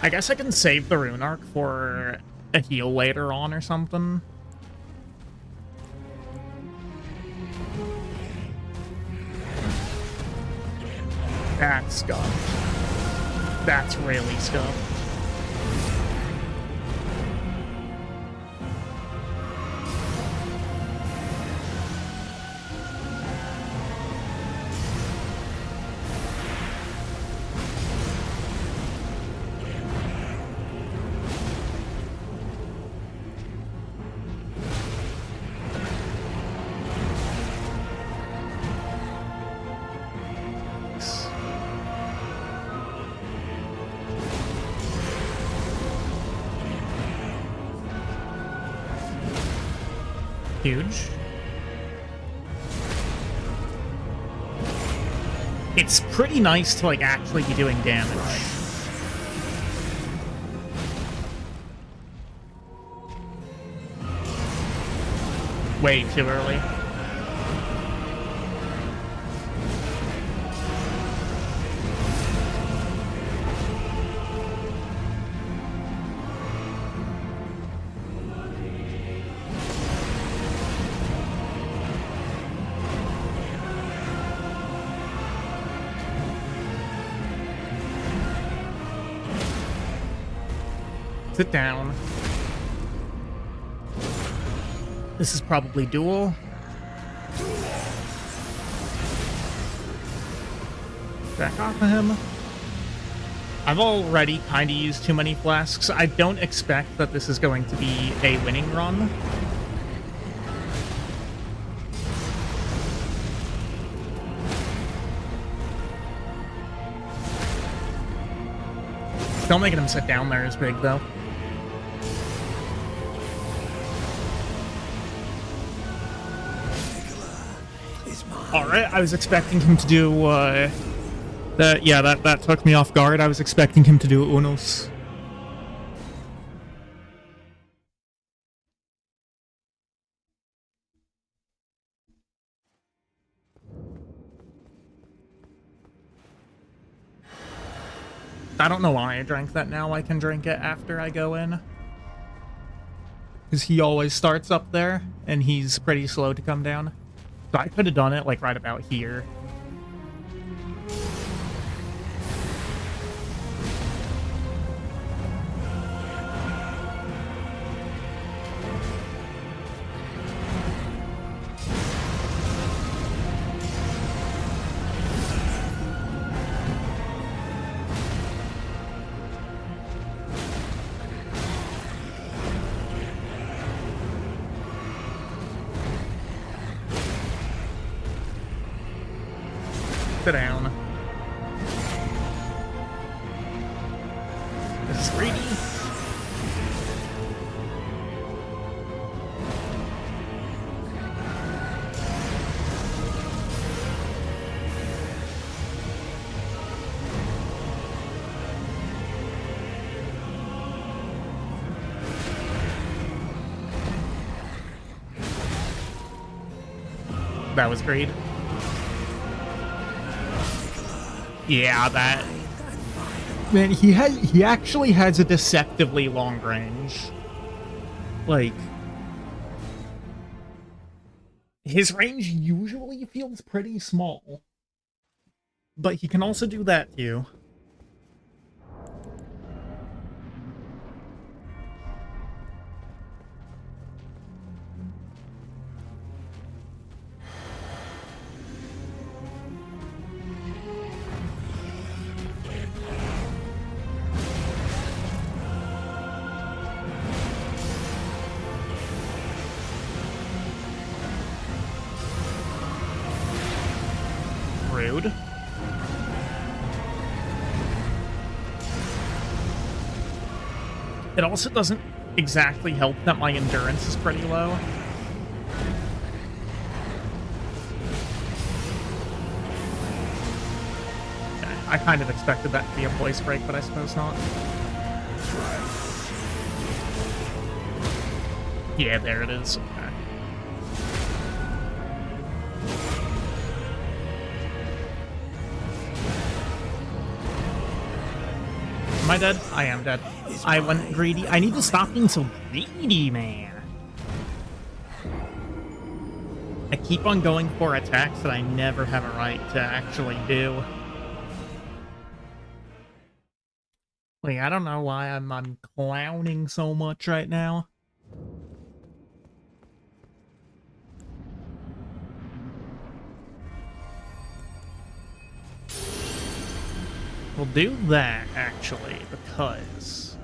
I guess I can save the Rune Arc for a heal later on or something. That's scuffed. That's really scuffed. Huge. It's pretty nice to, like, actually be doing damage. Way too early. Sit down. This is probably dual. Back off of him. I've already kind of used too many flasks. I don't expect that this is going to be a winning run. Still making him sit down there is big, though. Alright, I was expecting him to do, that took me off guard. I was expecting him to do Unos. I don't know why I drank that now. I can drink it after I go in. Because he always starts up there, and he's pretty slow to come down. So I could have done it, like, right about here. Sit down. This is greedy. That was great. Yeah, that... Man, he actually has a deceptively long range. Like... His range usually feels pretty small. But he can also do that too. rude. It also doesn't exactly help that my endurance is pretty low. Okay, I kind of expected that to be a voice break, but I suppose not. Yeah, there it is. Okay. Am I dead? I am dead. I went greedy. I need to stop being so greedy, man. I keep on going for attacks that I never have a right to actually do. Like, I don't know why I'm clowning so much right now. We'll do that, actually, because...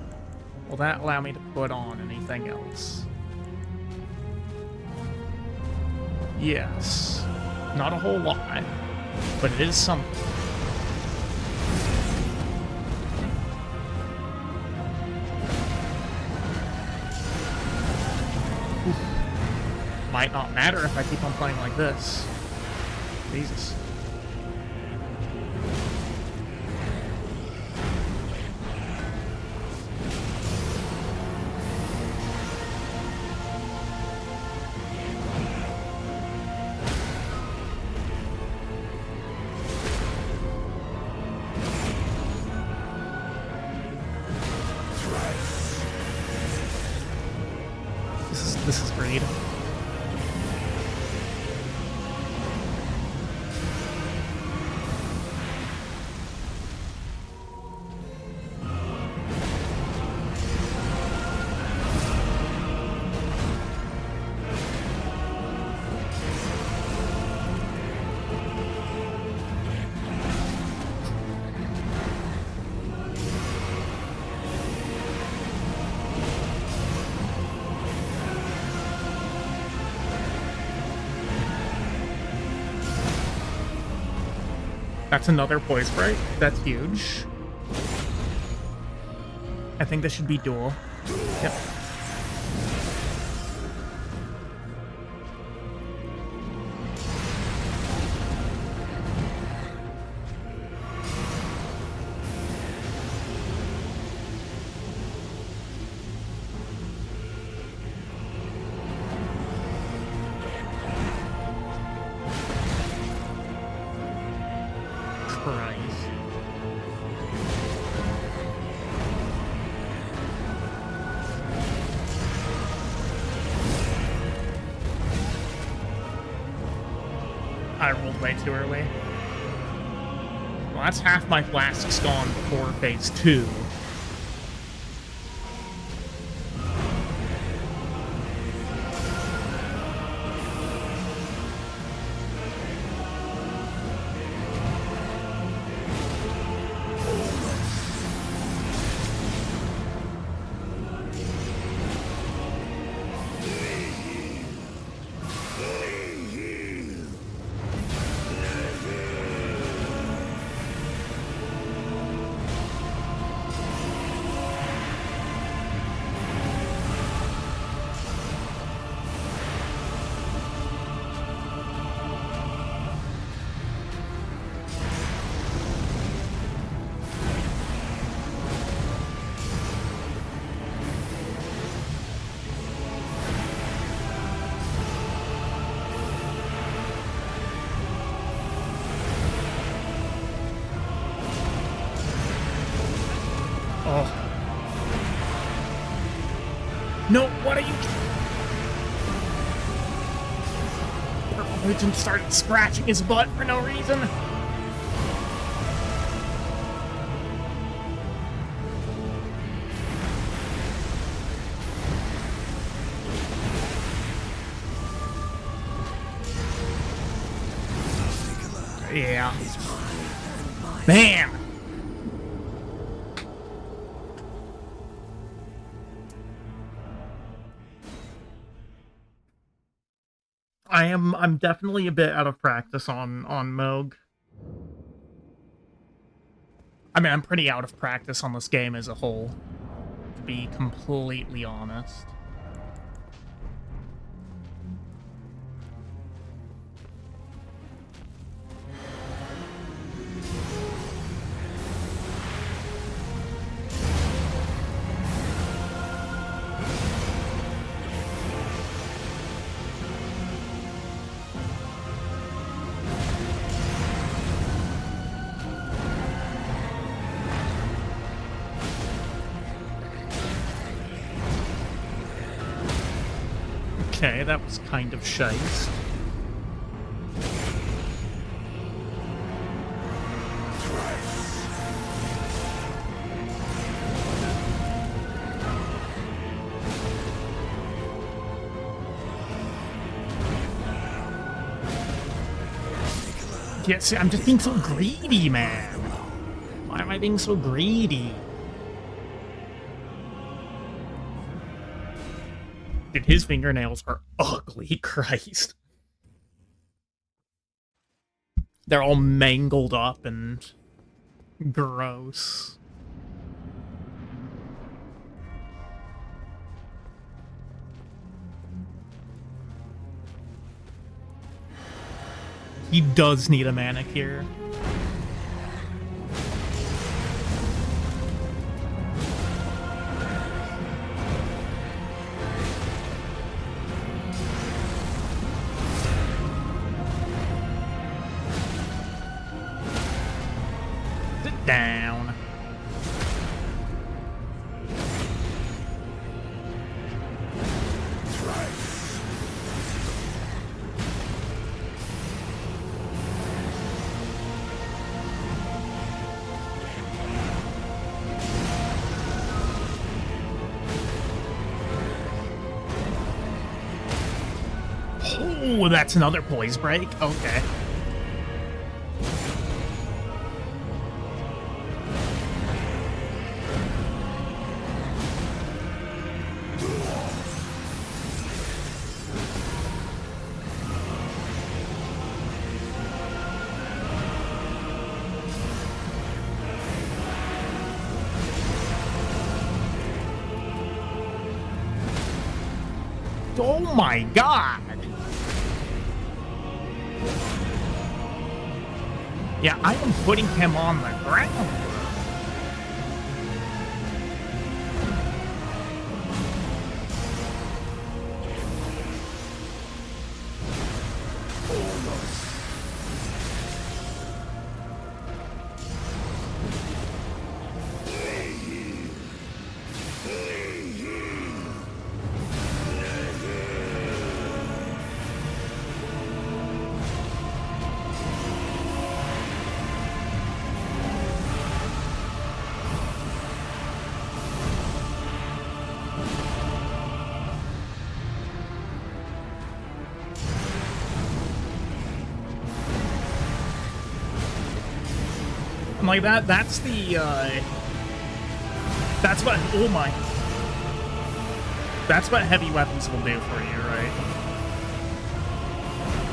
Will that allow me to put on anything else? Yes. Not a whole lot, but it is something. Oof. Might not matter if I keep on playing like this. Jesus. This is great. That's another poise break. That's huge. I think this should be dual. Yep. I rolled way too early. Well, that's half my flasks gone before phase 2. Oh. No, what are you... Purple Legend started scratching his butt for no reason. Yeah. Man! I'm definitely a bit out of practice on Moog. I mean, I'm pretty out of practice on this game as a whole, to be completely honest. Okay, that was kind of shite. Yeah, see, I'm just being so greedy, man. Why am I being so greedy? Dude, his fingernails are ugly, Christ. They're all mangled up and gross. He does need a manicure. Sit down. Oh, that's another poise break. Okay. Oh my god! Yeah, I am putting him on the ground. Like that's the, that's what, oh my. That's what heavy weapons will do for you, right?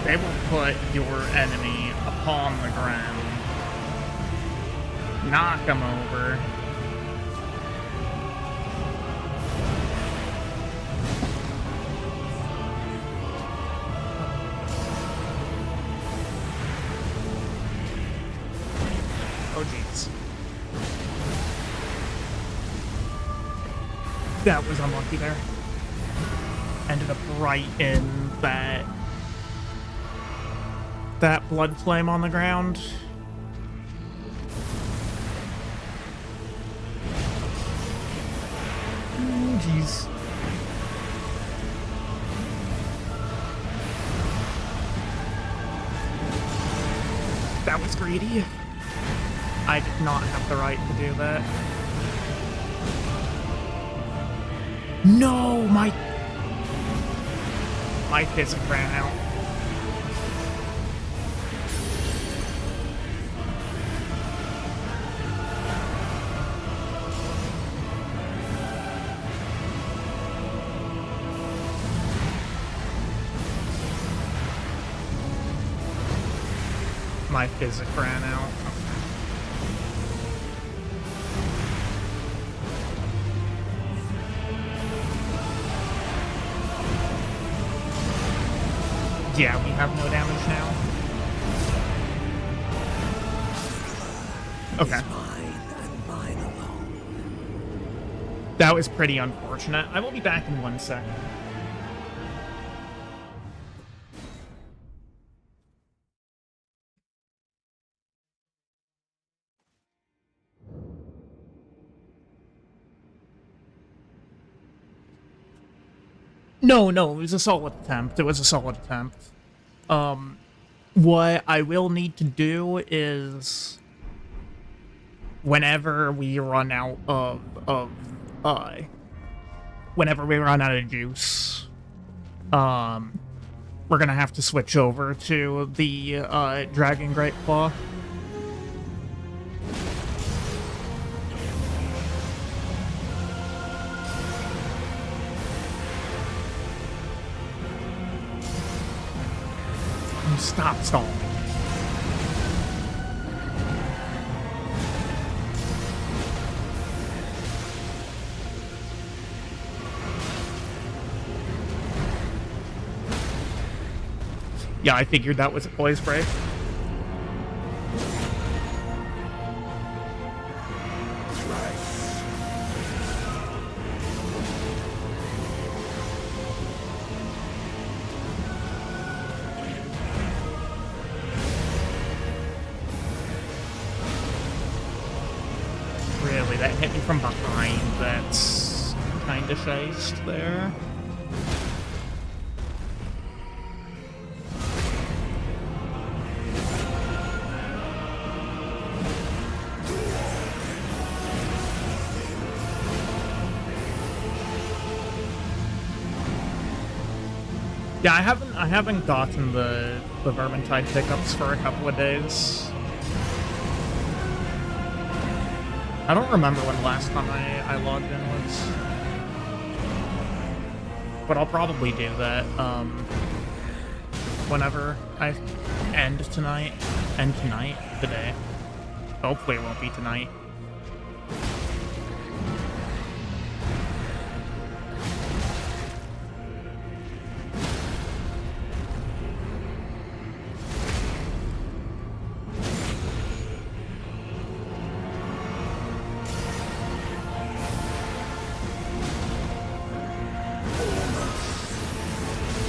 They will put your enemy upon the ground. Knock him over. Oh, jeez. That was unlucky there. Ended up right in that blood flame on the ground. Oh, jeez. That was greedy. I did not have the right to do that. No, my physic ran out. My physic ran out. Yeah, we have no damage now. Okay. Mine and mine alone. That was pretty unfortunate. I will be back in 1 second. No, it was a solid attempt. It was a solid attempt. What I will need to do is whenever we run out of whenever we run out of juice, we're gonna have to switch over to the Dragon Great Claw. Stop stalling. Yeah, I figured that was a poise break. Really, that hit me from behind. That's kind of shiced there. Yeah, I haven't gotten the Vermintide pickups for a couple of days. I don't remember when the last time I logged in was. But I'll probably do that, whenever I end tonight. Today. Hopefully it won't be tonight.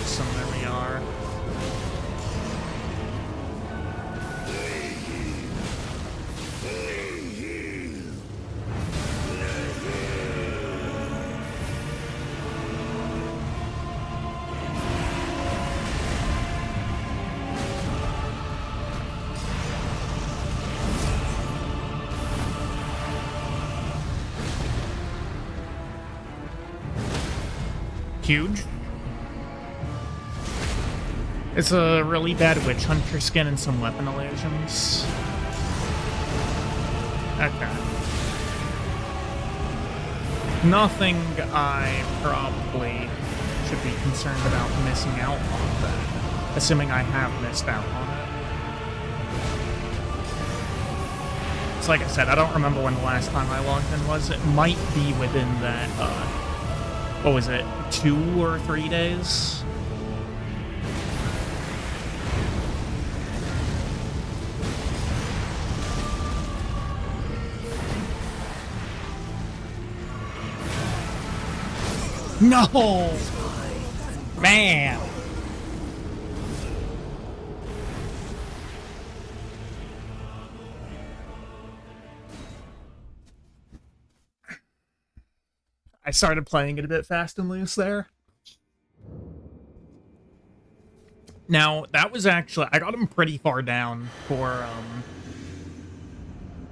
So there we are. Huge. It's a really bad Witch Hunter skin and some weapon illusions. Okay. Nothing I probably should be concerned about missing out on then, assuming I have missed out on it. So like I said, I don't remember when the last time I logged in was. It might be within that, what was it, 2 or 3 days? No! Man! I started playing it a bit fast and loose there. Now, that was actually... I got him pretty far down for,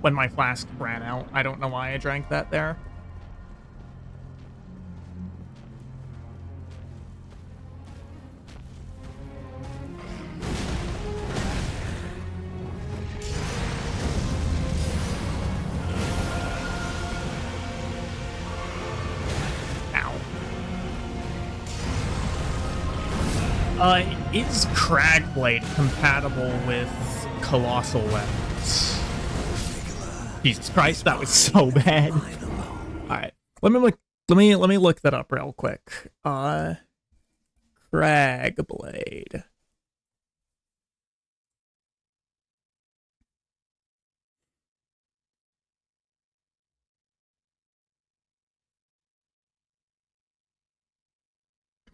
when my flask ran out. I don't know why I drank that there. Is Cragblade compatible with Colossal Weapons? Jesus Christ, that was so bad. Alright. Let me look that up real quick. Cragblade.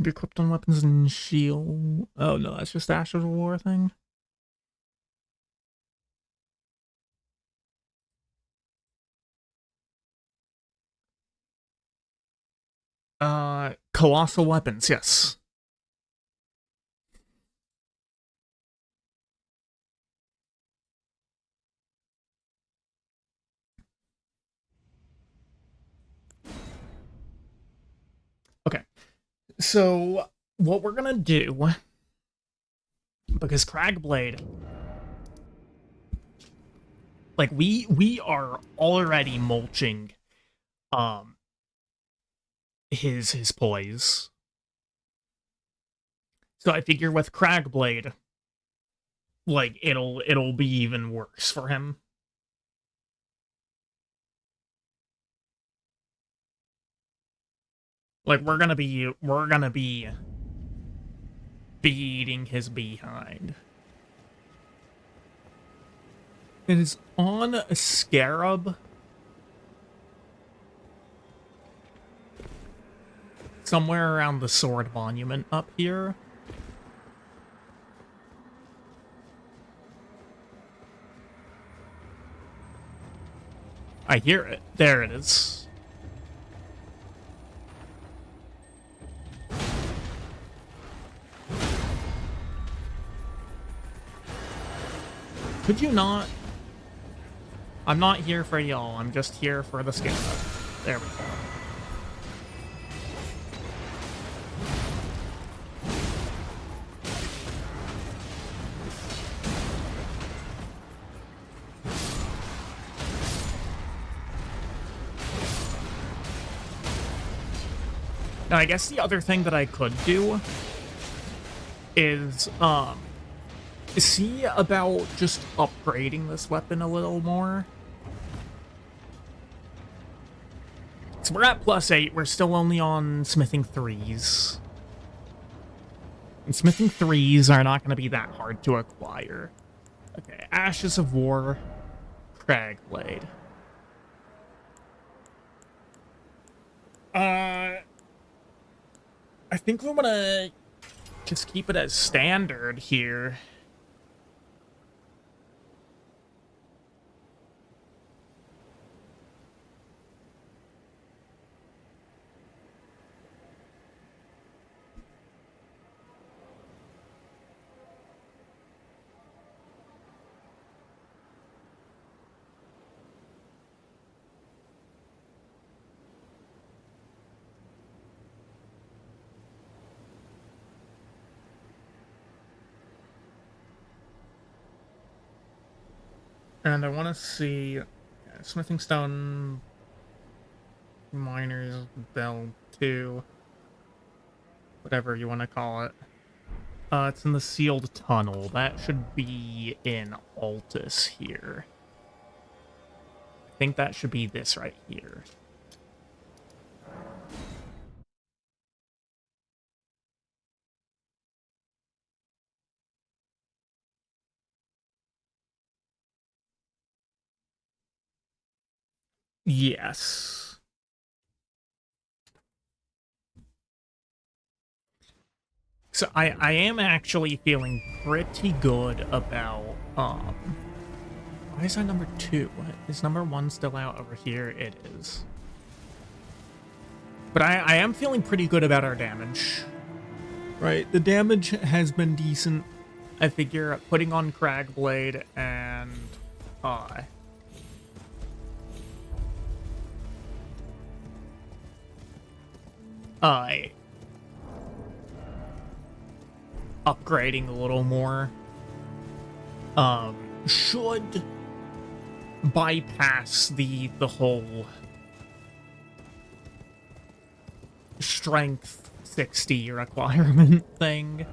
be equipped on weapons and shield. Oh no, that's just Ashes of War thing. Colossal weapons, yes. Okay, so what we're gonna do, because Cragblade, like we are already mulching, his poise. So I figure with Cragblade, like it'll be even worse for him. Like we're gonna be beating his behind. It is on a scarab. Somewhere around the sword monument up here. I hear it. There it is. Could you not? I'm not here for y'all. I'm just here for the scarab. There we go. Now, I guess the other thing that I could do is, see about just upgrading this weapon a little more. So we're at +8, we're still only on smithing 3s. And smithing 3s are not going to be that hard to acquire. Okay, Ashes of War, Cragblade. I think we want to just keep it as standard here. And I want to see Smithing Stone, Miner's Bell 2, whatever you want to call it. It's in the sealed tunnel. That should be in Altus here. I think that should be this right here. Yes. So I am actually feeling pretty good about, why is that number 2? What? Is number 1 still out over here? It is. But I am feeling pretty good about our damage. Right, the damage has been decent. I figure putting on Cragblade and, upgrading a little more, should bypass the whole strength 60 requirement thing.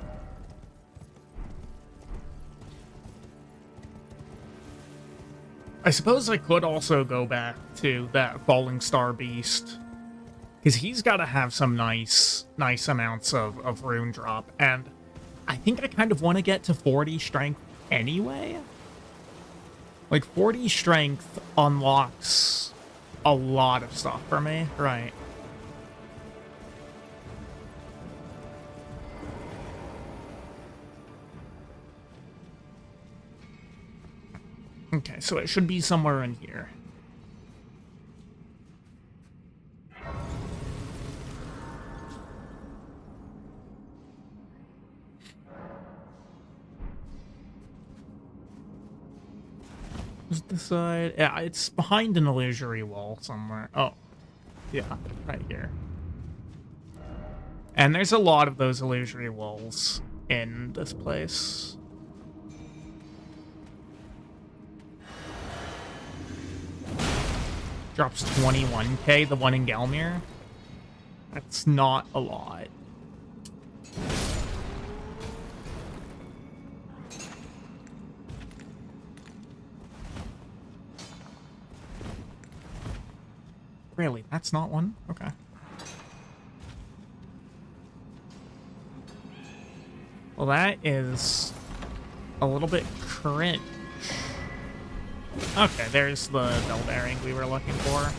I suppose I could also go back to that Falling Star Beast, because he's got to have some nice amounts of rune drop, and I think I kind of want to get to 40 strength anyway. Like, 40 strength unlocks a lot of stuff for me, right? Okay, so it should be somewhere in here. Is this side? Yeah, it's behind an illusory wall somewhere. Oh, yeah, right here. And there's a lot of those illusory walls in this place. Drops 21k, the one in Gelmir. That's not a lot. Really? That's not one? Okay. Well, that is a little bit cringe. Okay, there's the bell bearing we were looking for.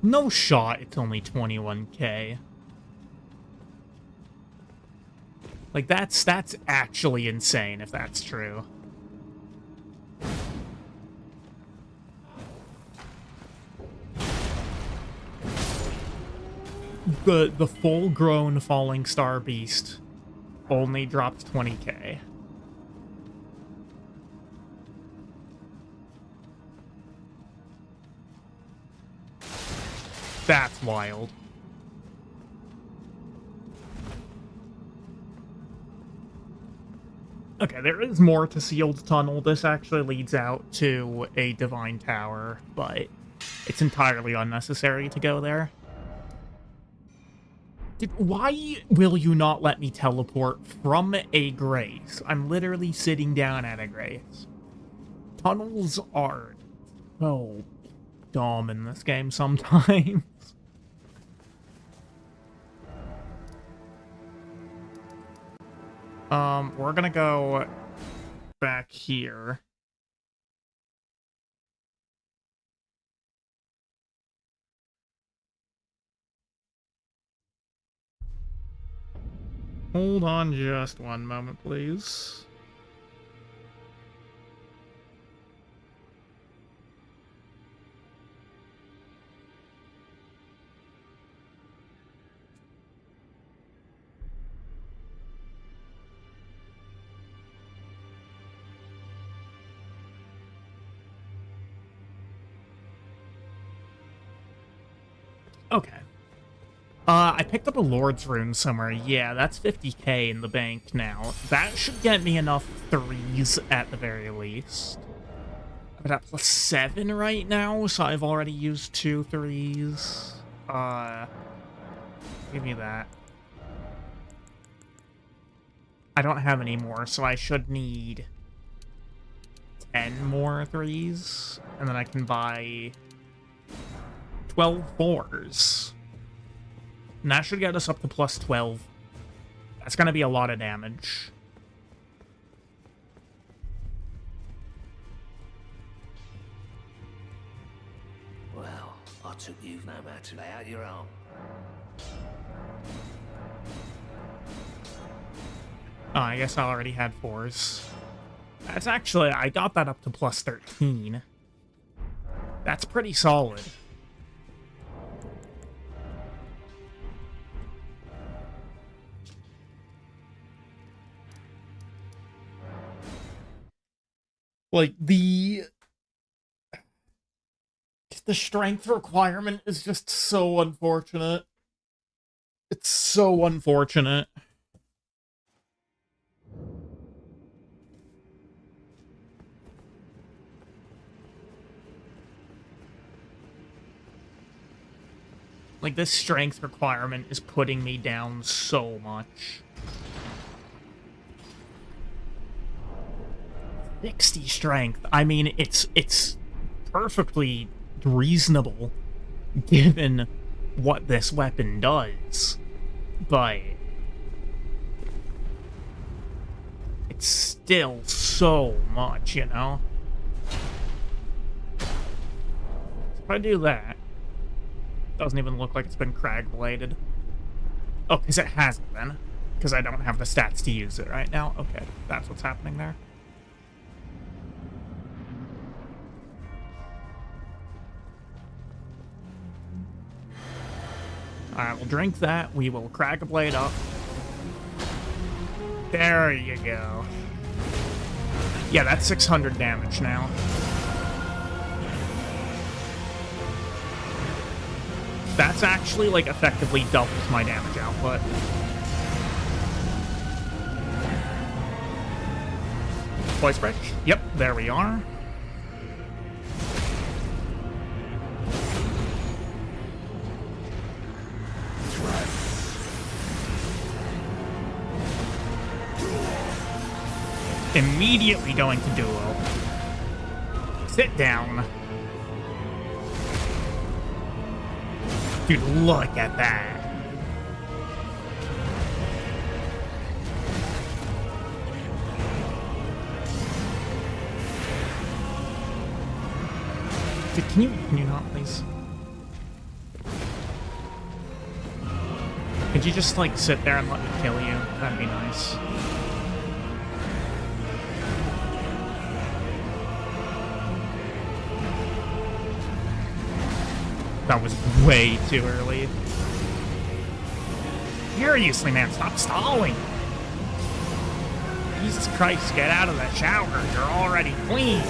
No shot, it's only 21k. Like, that's actually insane if that's true. The full-grown Falling Star Beast only dropped 20k. That's wild. Okay, there is more to Sealed Tunnel. This actually leads out to a Divine Tower, but it's entirely unnecessary to go there. Dude, why will you not let me teleport from a grace? I'm literally sitting down at a grace. Tunnels are so dumb in this game sometimes. We're gonna go back here. Hold on just one moment, please. Okay. I picked up a Lord's Rune somewhere. Yeah, that's 50k in the bank now. That should get me enough 3s at the very least. I'm at +7 right now, so I've already used 2 3s. Give me that. I don't have any more, so I should need 10 more 3s, and then I can buy 12 4s. And that should get us up to +12. That's going to be a lot of damage. Well, I took you no matter. Lay out your arm. Oh, I guess I already had 4s. That's actually... I got that up to +13. That's pretty solid. Like, the strength requirement is just so unfortunate. It's so unfortunate. Like, this strength requirement is putting me down so much. 60 strength. I mean, it's perfectly reasonable given what this weapon does. But it's still so much, you know? If I do that, doesn't even look like it's been crag bladed. Oh, because it hasn't been. Because I don't have the stats to use it right now. Okay, that's what's happening there. Alright, we'll drink that. We will crack a blade up. There you go. Yeah, that's 600 damage now. That's actually, like, effectively doubles my damage output. Voice break? Yep, there we are. Immediately going to duo. Sit down. Dude, look at that. Dude, can you not, please? Could you just, like, sit there and let me kill you? That'd be nice. That was way too early. Seriously, man, stop stalling. Jesus Christ, get out of the shower. You're already clean.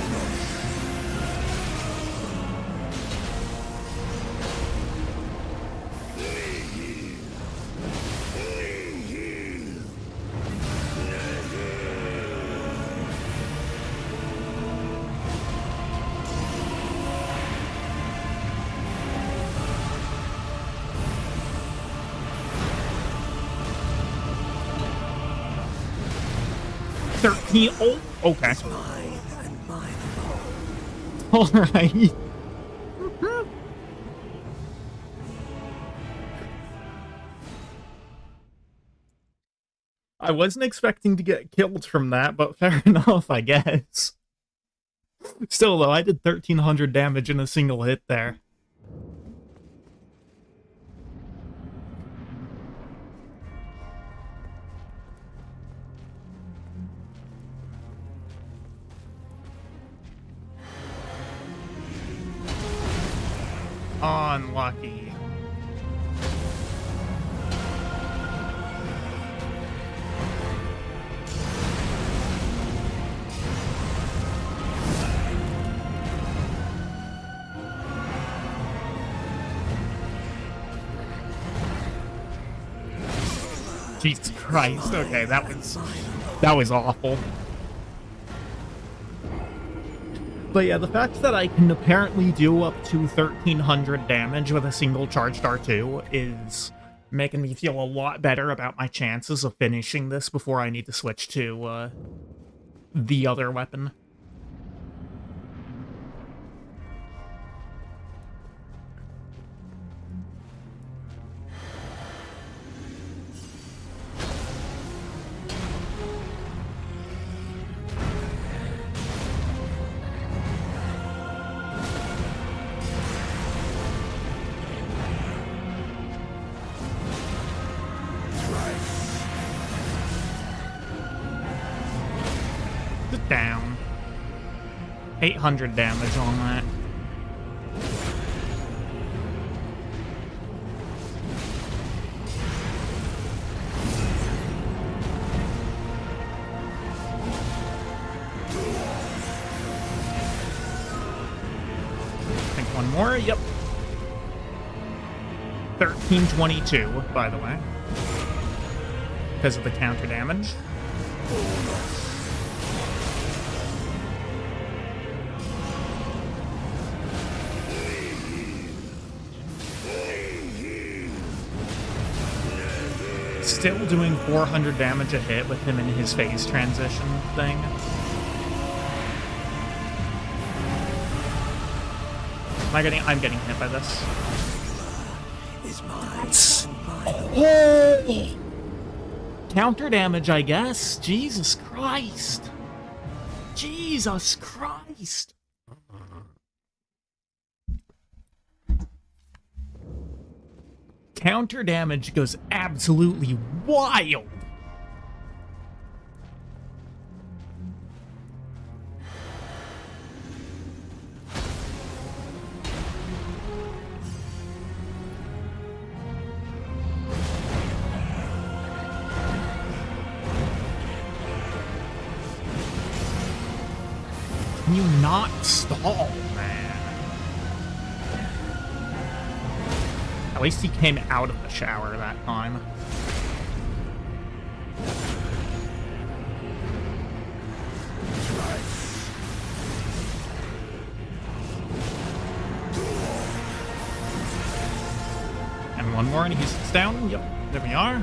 Oh, okay. Mine and mine alone. All right. I wasn't expecting to get killed from that, but fair enough, I guess. Still, though, I did 1,300 damage in a single hit there. Unlucky. Jesus Christ. Okay, that was awful. But yeah, the fact that I can apparently do up to 1,300 damage with a single charged R2 is making me feel a lot better about my chances of finishing this before I need to switch to the other weapon. Down. 800 damage on that. I think one more, yep. 1322, by the way. Because of the counter damage. Still doing 400 damage a hit with him in his phase transition thing. I'm getting hit by this. Is mine and mine alone. Counter damage, I guess. Jesus Christ. Jesus Christ. Counter damage goes absolutely wild. Can you not stall, man? At least he came out of the shower that time. And one more and he sits down. Yep, there we are.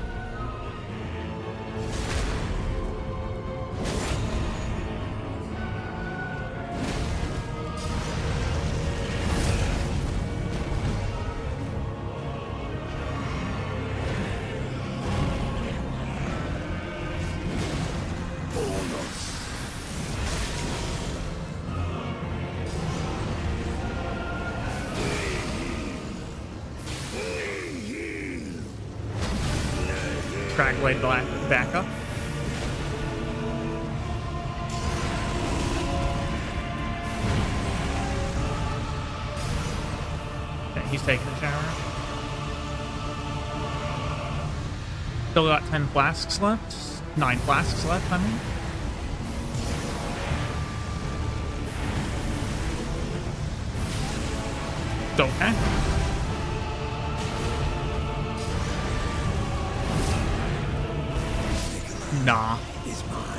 Crackblade back up. Okay, he's taking a shower. Still got 10 flasks left. 9 flasks left, I mean. It's okay. Nah.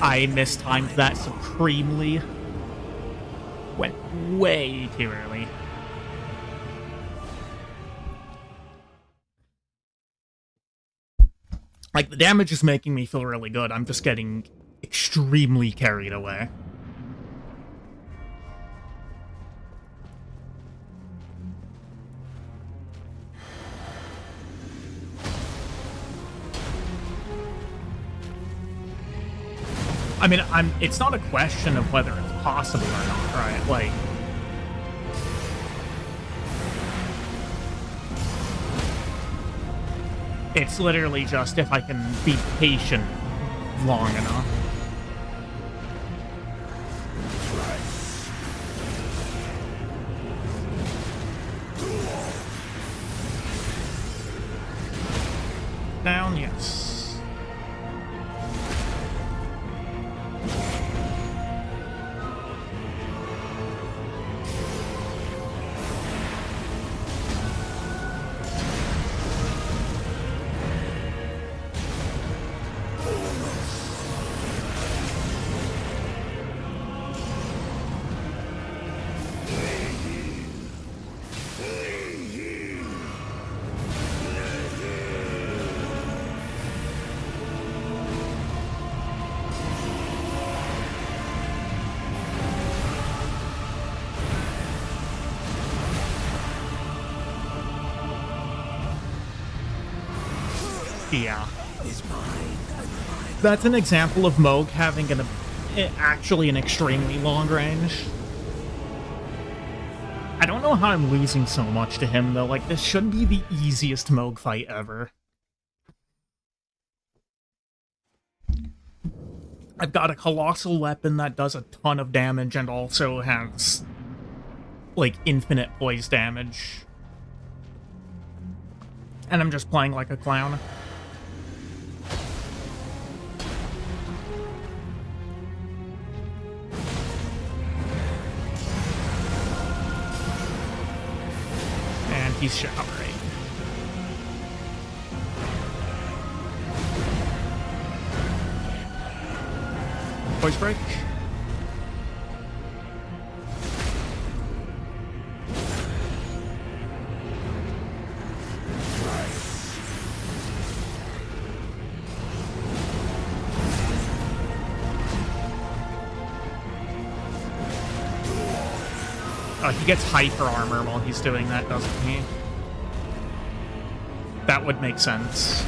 I mistimed that supremely. Went way too early. Like, the damage is making me feel really good. I'm just getting extremely carried away. I mean, it's not a question of whether it's possible or not, right? Like, it's literally just if I can be patient long enough. Down, yes. Yeah. That's an example of Moog having actually an extremely long range. I don't know how I'm losing so much to him, though. Like, this should be the easiest Moog fight ever. I've got a colossal weapon that does a ton of damage and also has, like, infinite poise damage. And I'm just playing like a clown. And he's showering. Voice break. He gets hyper armor while he's doing that, doesn't he? That would make sense.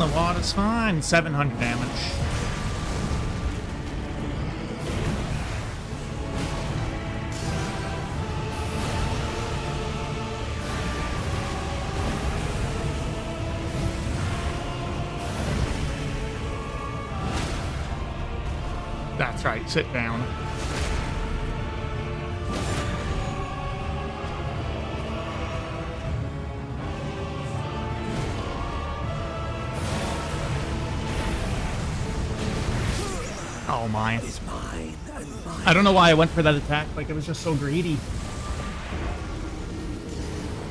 the water's fine. 700 damage. That's right, sit down. Oh my. Is mine and mine. I don't know why I went for that attack, like it was just so greedy.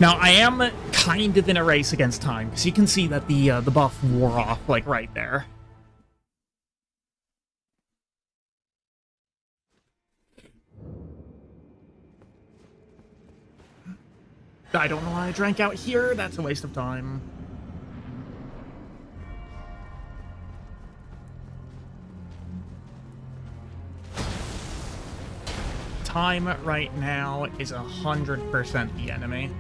Now, I am kind of in a race against time, because you can see that the buff wore off, like, right there. I don't know why I drank out here, that's a waste of time. Time right now is 100% the enemy.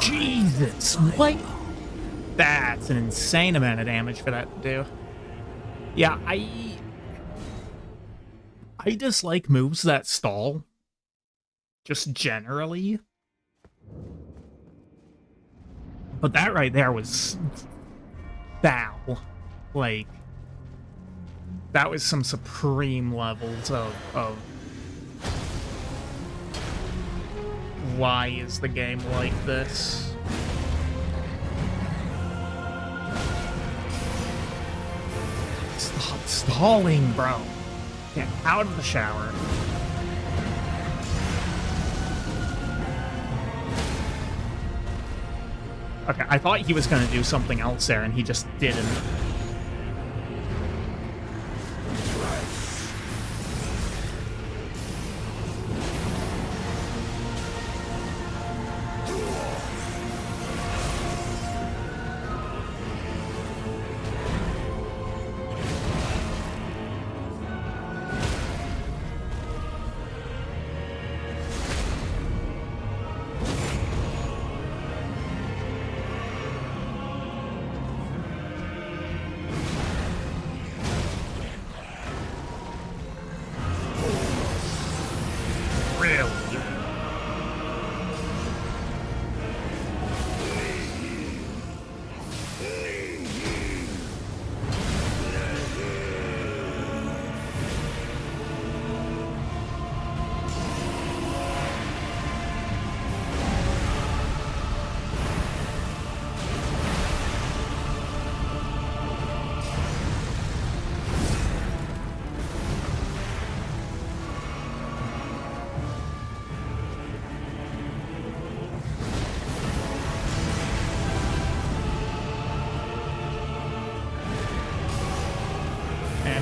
Jesus, what? That's an insane amount of damage for that to do. Yeah, I dislike moves that stall. Just generally. But that right there was foul. Like, that was some supreme levels of why is the game like this? Stop stalling, bro. Get out of the shower. Okay, I thought he was gonna do something else there, and he just didn't.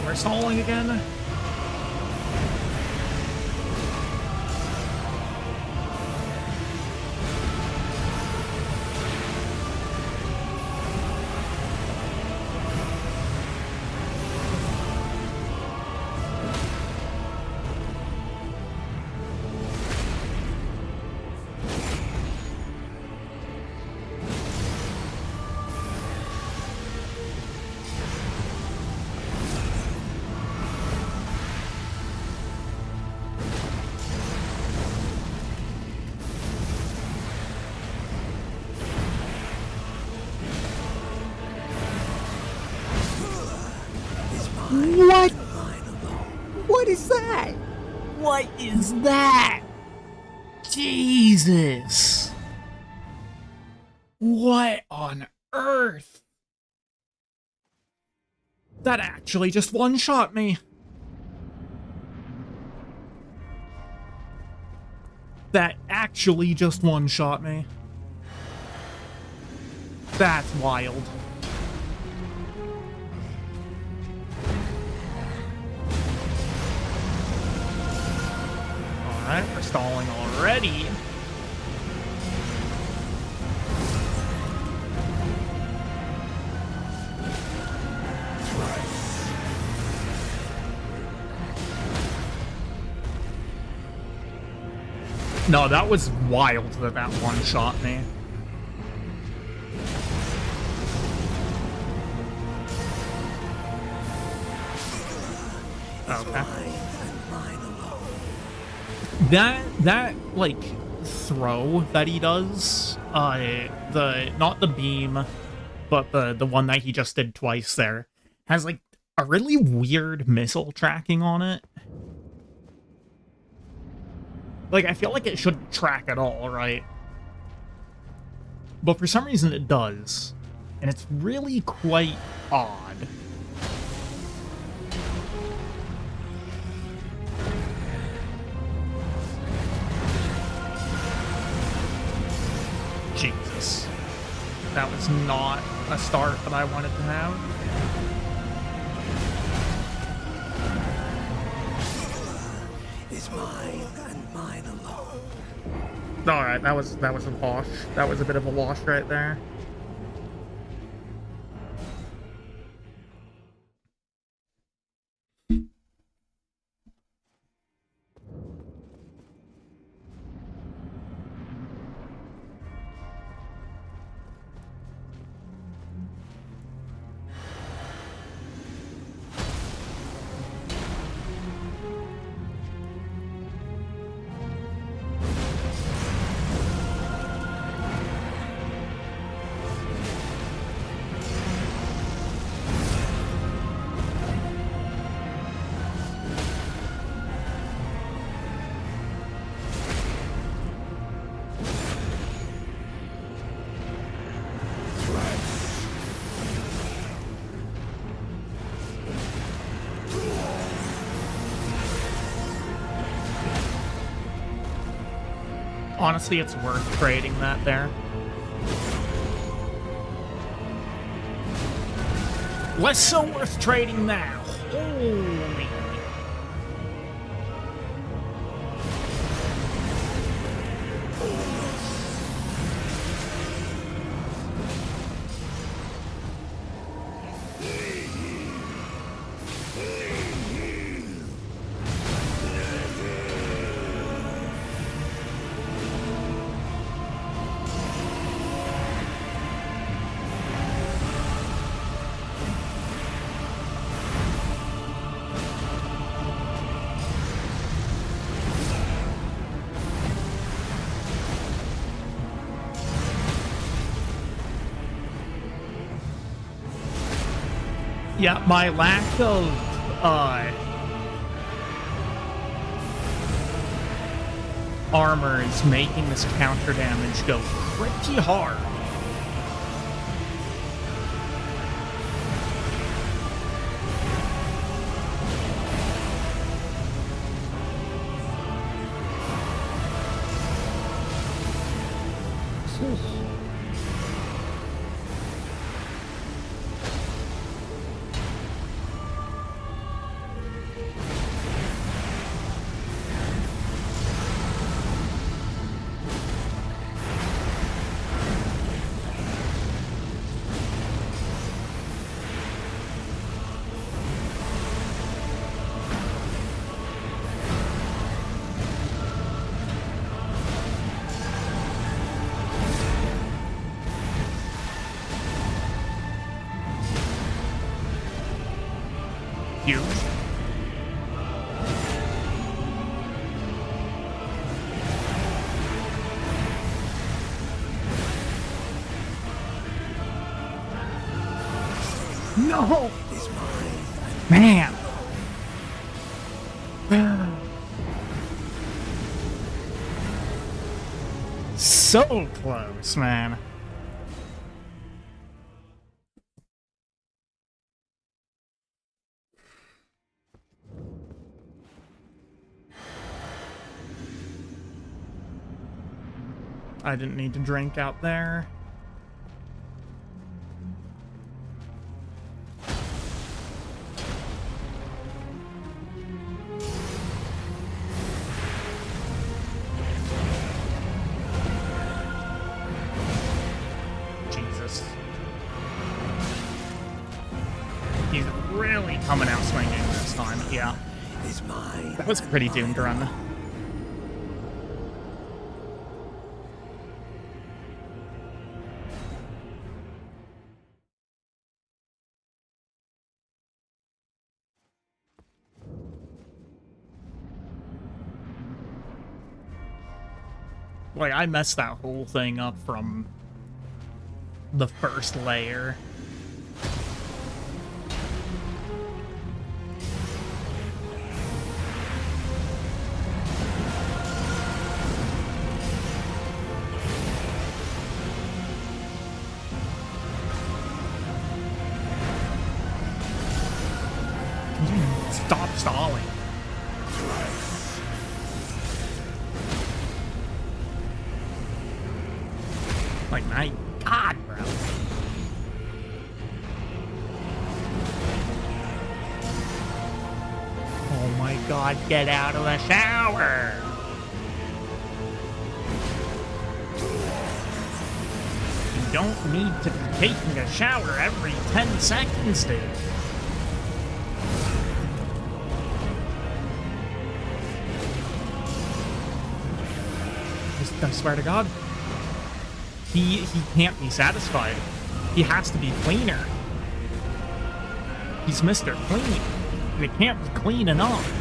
We're stalling again. What? What is that? What is that? Jesus. What on earth? That actually just one-shot me. That actually just one-shot me. That's wild. Alright, we're stalling already. No, that was wild that that one shot me. Okay. That like throw that he does, not the beam, but the one that he just did twice there, has like a really weird missile tracking on it. Like, I feel like it shouldn't track at all, right? But for some reason it does. And it's really quite odd. Jesus. That was not a start that I wanted to have. Is mine and mine alone. Alright, that was a wash. That was a bit of a wash right there. Honestly, it's worth trading that there. Less so worth trading now. Holy. Yeah, my lack of armor is making this counter damage go pretty hard. Huge. No! Man! So close, man. I didn't need to drink out there. Jesus. He's really coming out swinging this time. Yeah. Is mine. That was a pretty doomed run. Like, I messed that whole thing up from the first layer. Stop stalling. Like, my God, bro. Oh my God, get out of the shower! You don't need to be taking a shower every 10 seconds, dude. I swear to God. He can't be satisfied. He has to be cleaner. He's Mr. Clean. And it can't be clean enough.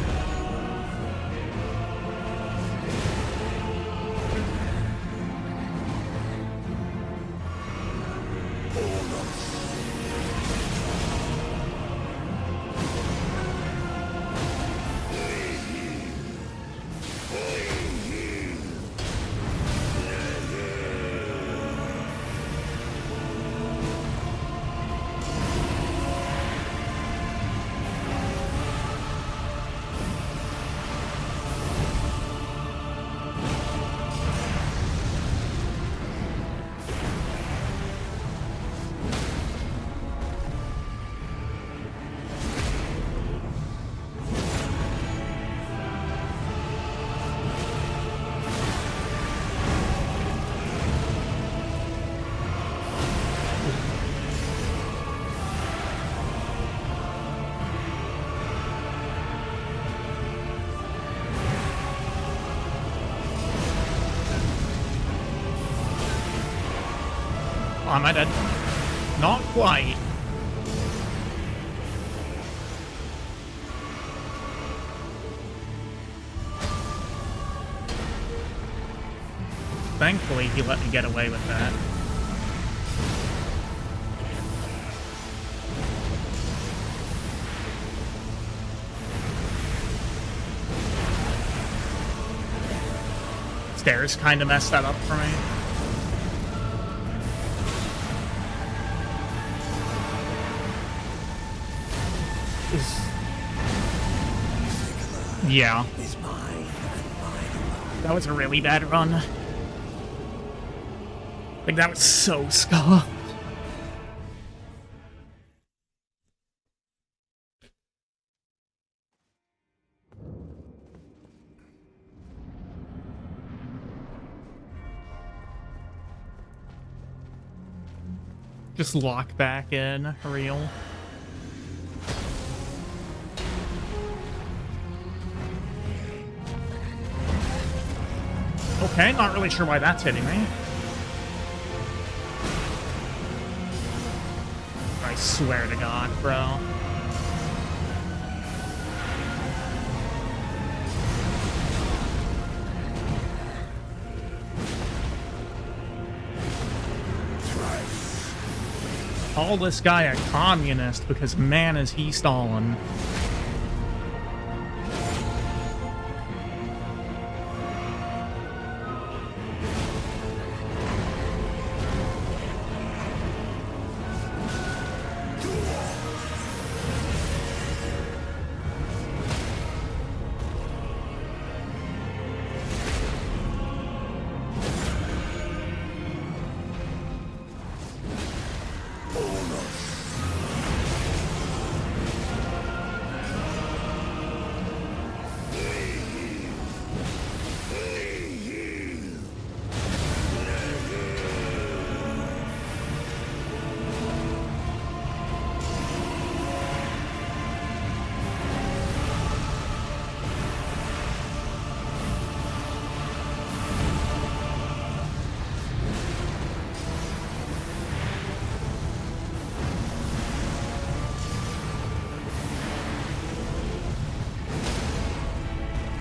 Oh, am I dead? Not quite. Thankfully, he let me get away with that. Stairs kind of messed that up for me. Yeah. That was a really bad run. Like, that was so scuffed. Just lock back in, real. Okay, not really sure why that's hitting me. I swear to God, bro. Call this guy a communist because, man, is he stalling.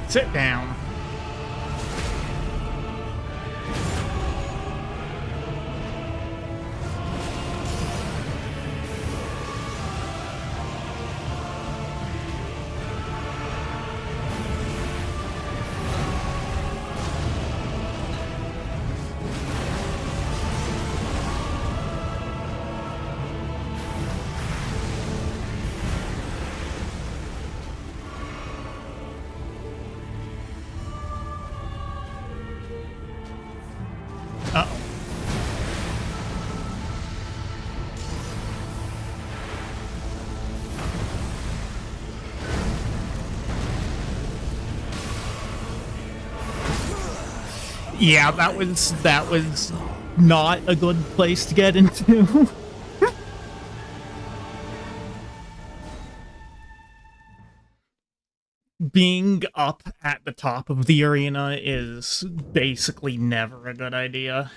Sit down. Yeah, that was not a good place to get into. Being up at the top of the arena is basically never a good idea.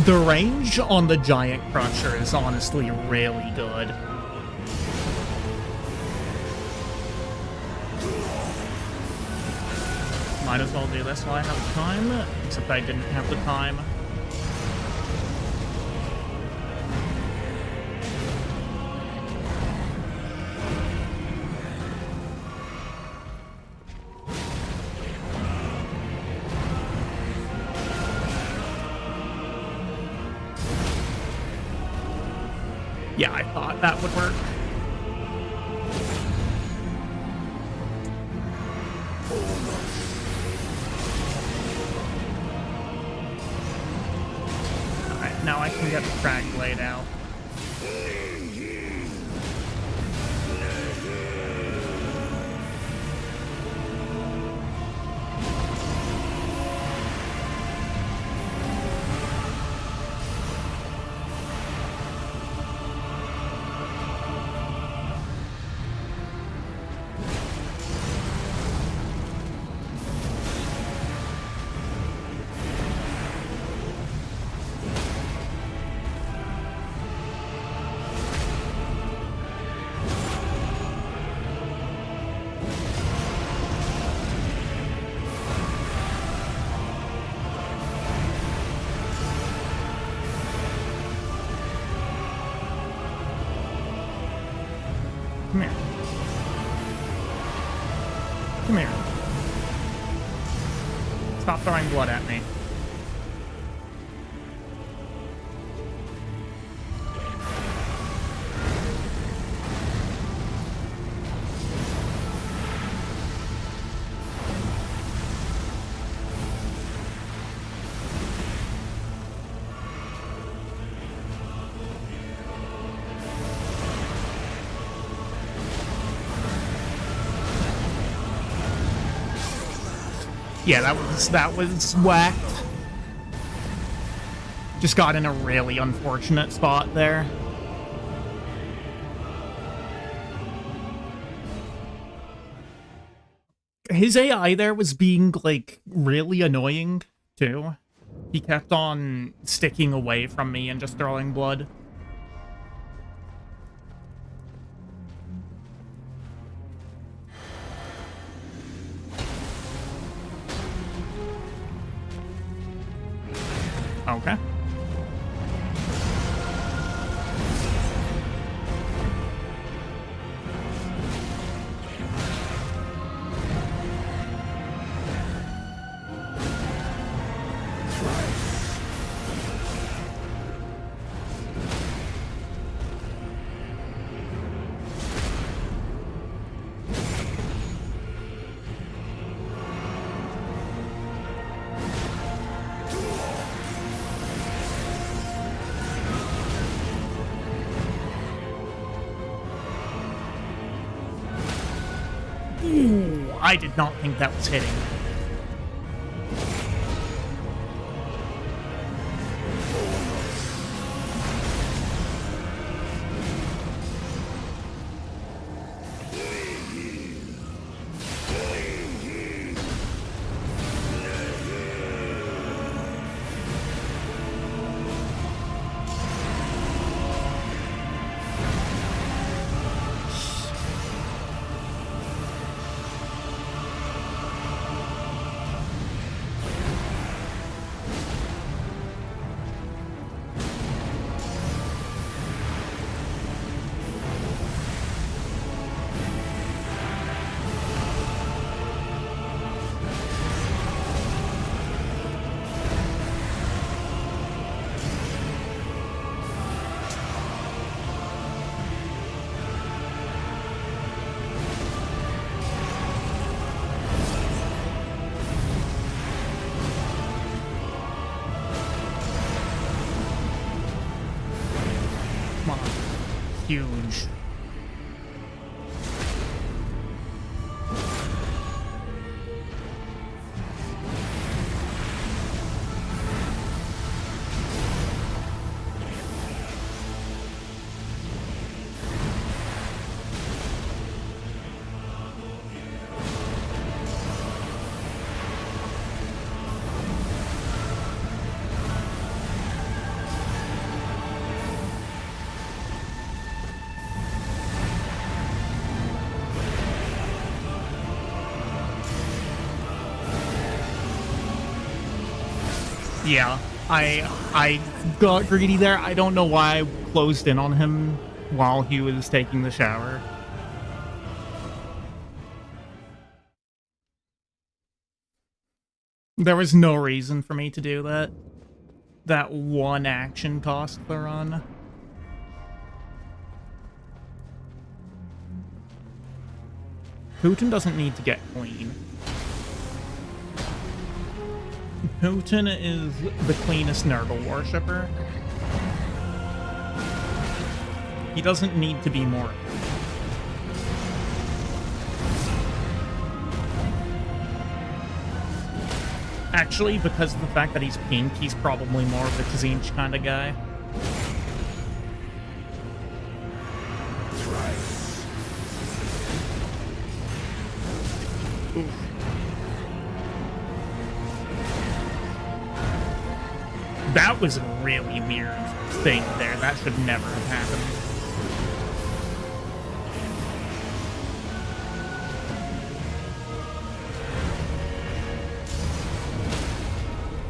The range on the Giant Crusher is honestly really good. Might as well do this while I have time, except I didn't have the time. Yeah, I thought that would work. Alright, now I can get the frag blade out. Come here. Come here. Stop throwing blood at me. Yeah, that was whacked. Just got in a really unfortunate spot there. His AI there was being, like, really annoying, too. He kept on sticking away from me and just throwing blood. Okay. Ooh, I did not think that was hitting. huge. Yeah, I got greedy there. I don't know why I closed in on him while he was taking the shower. There was no reason for me to do that. That one action cost the run. Putin doesn't need to get clean. Putin is the cleanest Nurgle worshipper. He doesn't need to be more. Actually, because of the fact that he's pink, he's probably more of a Tzinch kind of guy. That was a really weird thing there. That should never have happened.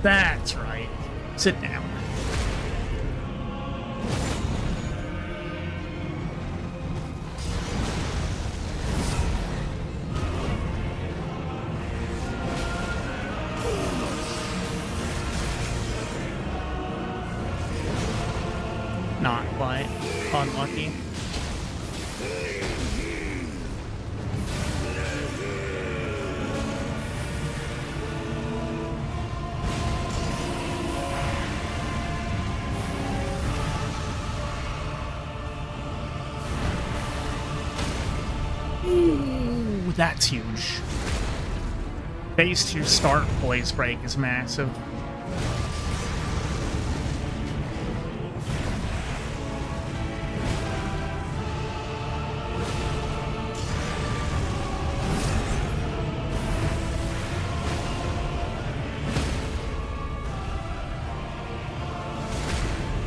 That's right. Sit down. Not quite. Unlucky. Ooh, that's huge. Phase 2 start blaze break is massive.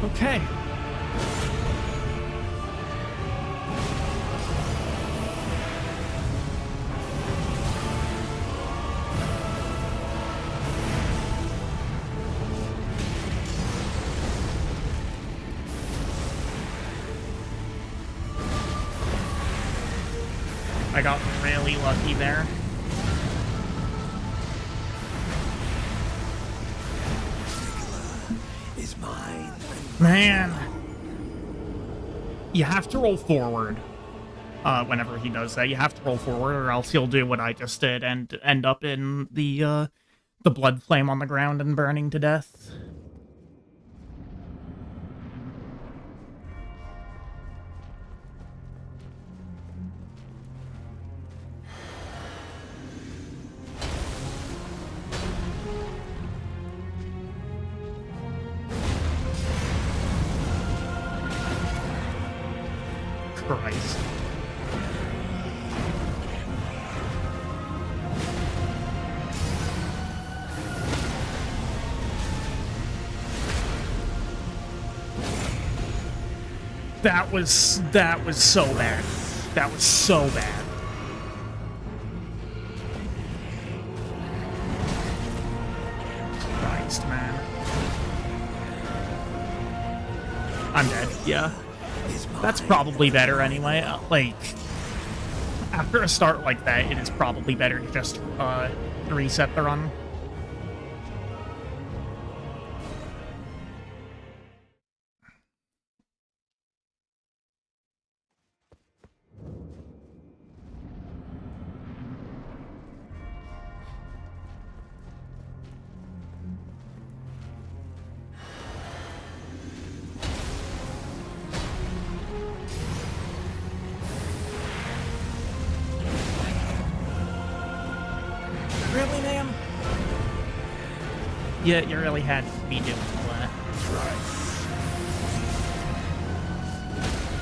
Okay. I got really lucky there. Is mine. Man. You have to roll forward. Whenever he does that, you have to roll forward, or else he'll do what I just did and end up in the blood flame on the ground and burning to death. Christ. That was so bad. That was so bad. Christ, man. I'm dead. Yeah. That's probably better anyway. Like, after a start like that, it is probably better to just reset the run. apparently, ma'am. Yeah, you really had to be doing all that.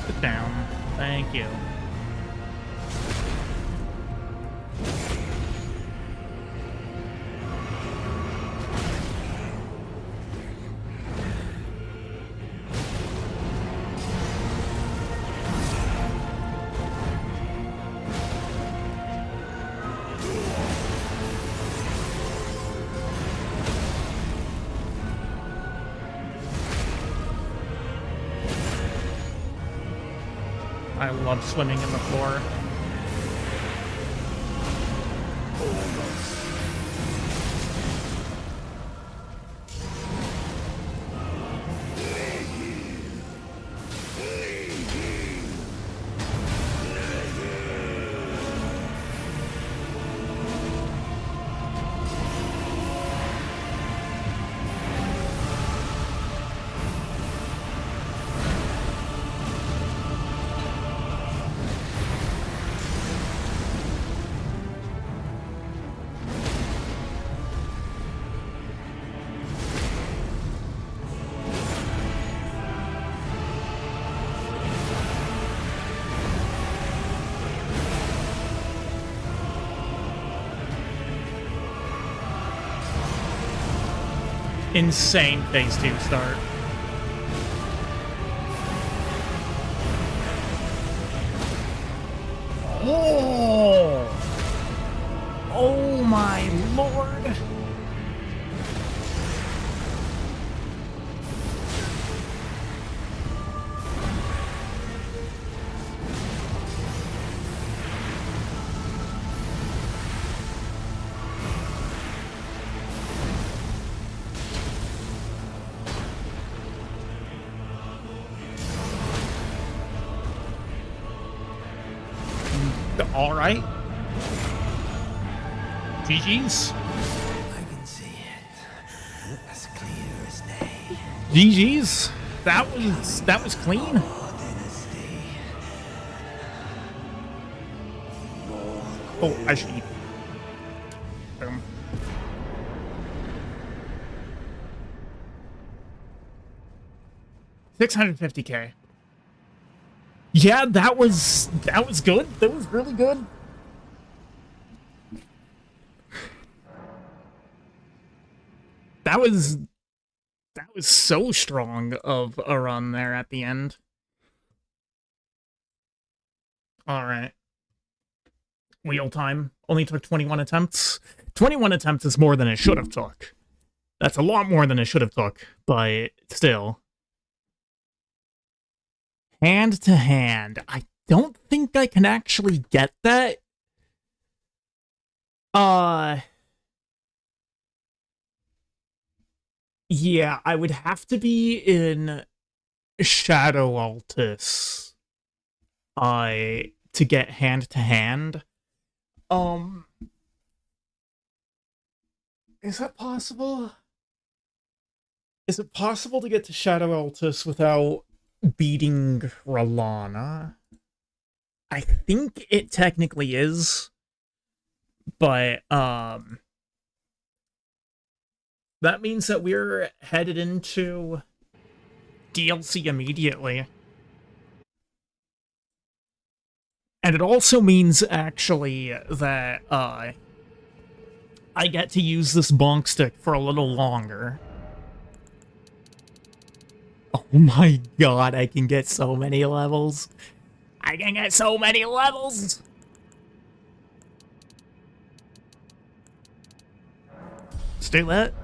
Sit down. Thank you. I love swimming in the floor. Insane phase 2 start. Oh! Oh my lord! Alright. GG's. I can see it. As clear as day. GG's. That was clean. Oh, I should eat. Boom. $650K. Yeah, that was good. That was really good. That was so strong of a run there at the end. All right. Wheel time only took 21 attempts. 21 attempts is more than it should have took. That's a lot more than it should have took, but still. Hand to hand. I don't think I can actually get that. Yeah, I would have to be in Shadow Altus to get hand to hand. Is that possible? Is it possible to get to Shadow Altus without beating Ralana? I think it technically is, but that means that we're headed into DLC immediately. And it also means, actually, that I get to use this bonk stick for a little longer. Oh my god, I can get so many levels. I can get so many levels! Let's do that.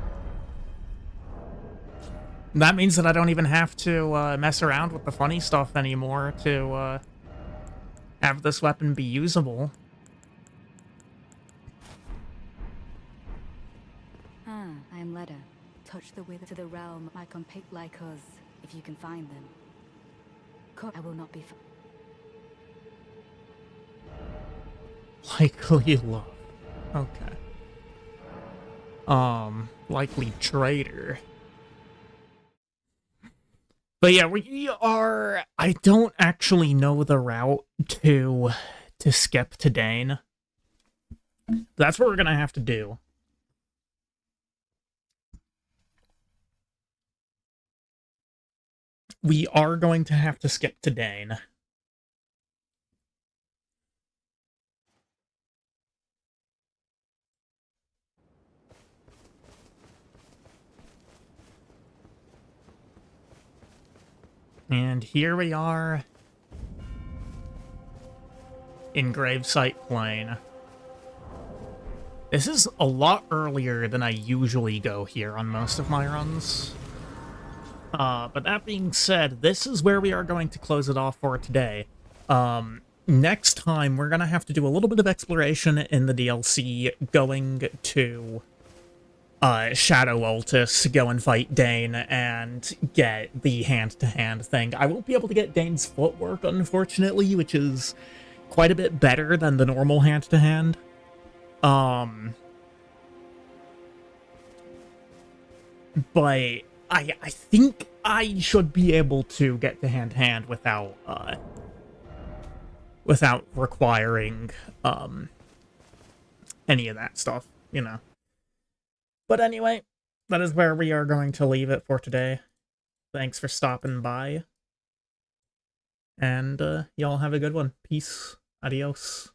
That means that I don't even have to mess around with the funny stuff anymore to have this weapon be usable. I'm Leda. Touch the way to the realm my compete like us, if you can find them. I will not be Likely love. Okay. Likely traitor. But yeah, we are... I don't actually know the route to skip to Dane. That's what we're gonna have to do. we are going to have to skip to Dane. And here we are in Gravesite Plain. This is a lot earlier than I usually go here on most of my runs. But that being said, this is where we are going to close it off for today. Next time, we're going to have to do a little bit of exploration in the DLC, going to Shadow Altus to go and fight Dane and get the hand-to-hand thing. I won't be able to get Dane's footwork, unfortunately, which is quite a bit better than the normal hand-to-hand. But I think I should be able to get to hand-to-hand without requiring any of that stuff, you know. But anyway, that is where we are going to leave it for today. Thanks for stopping by. And y'all have a good one. Peace. Adios.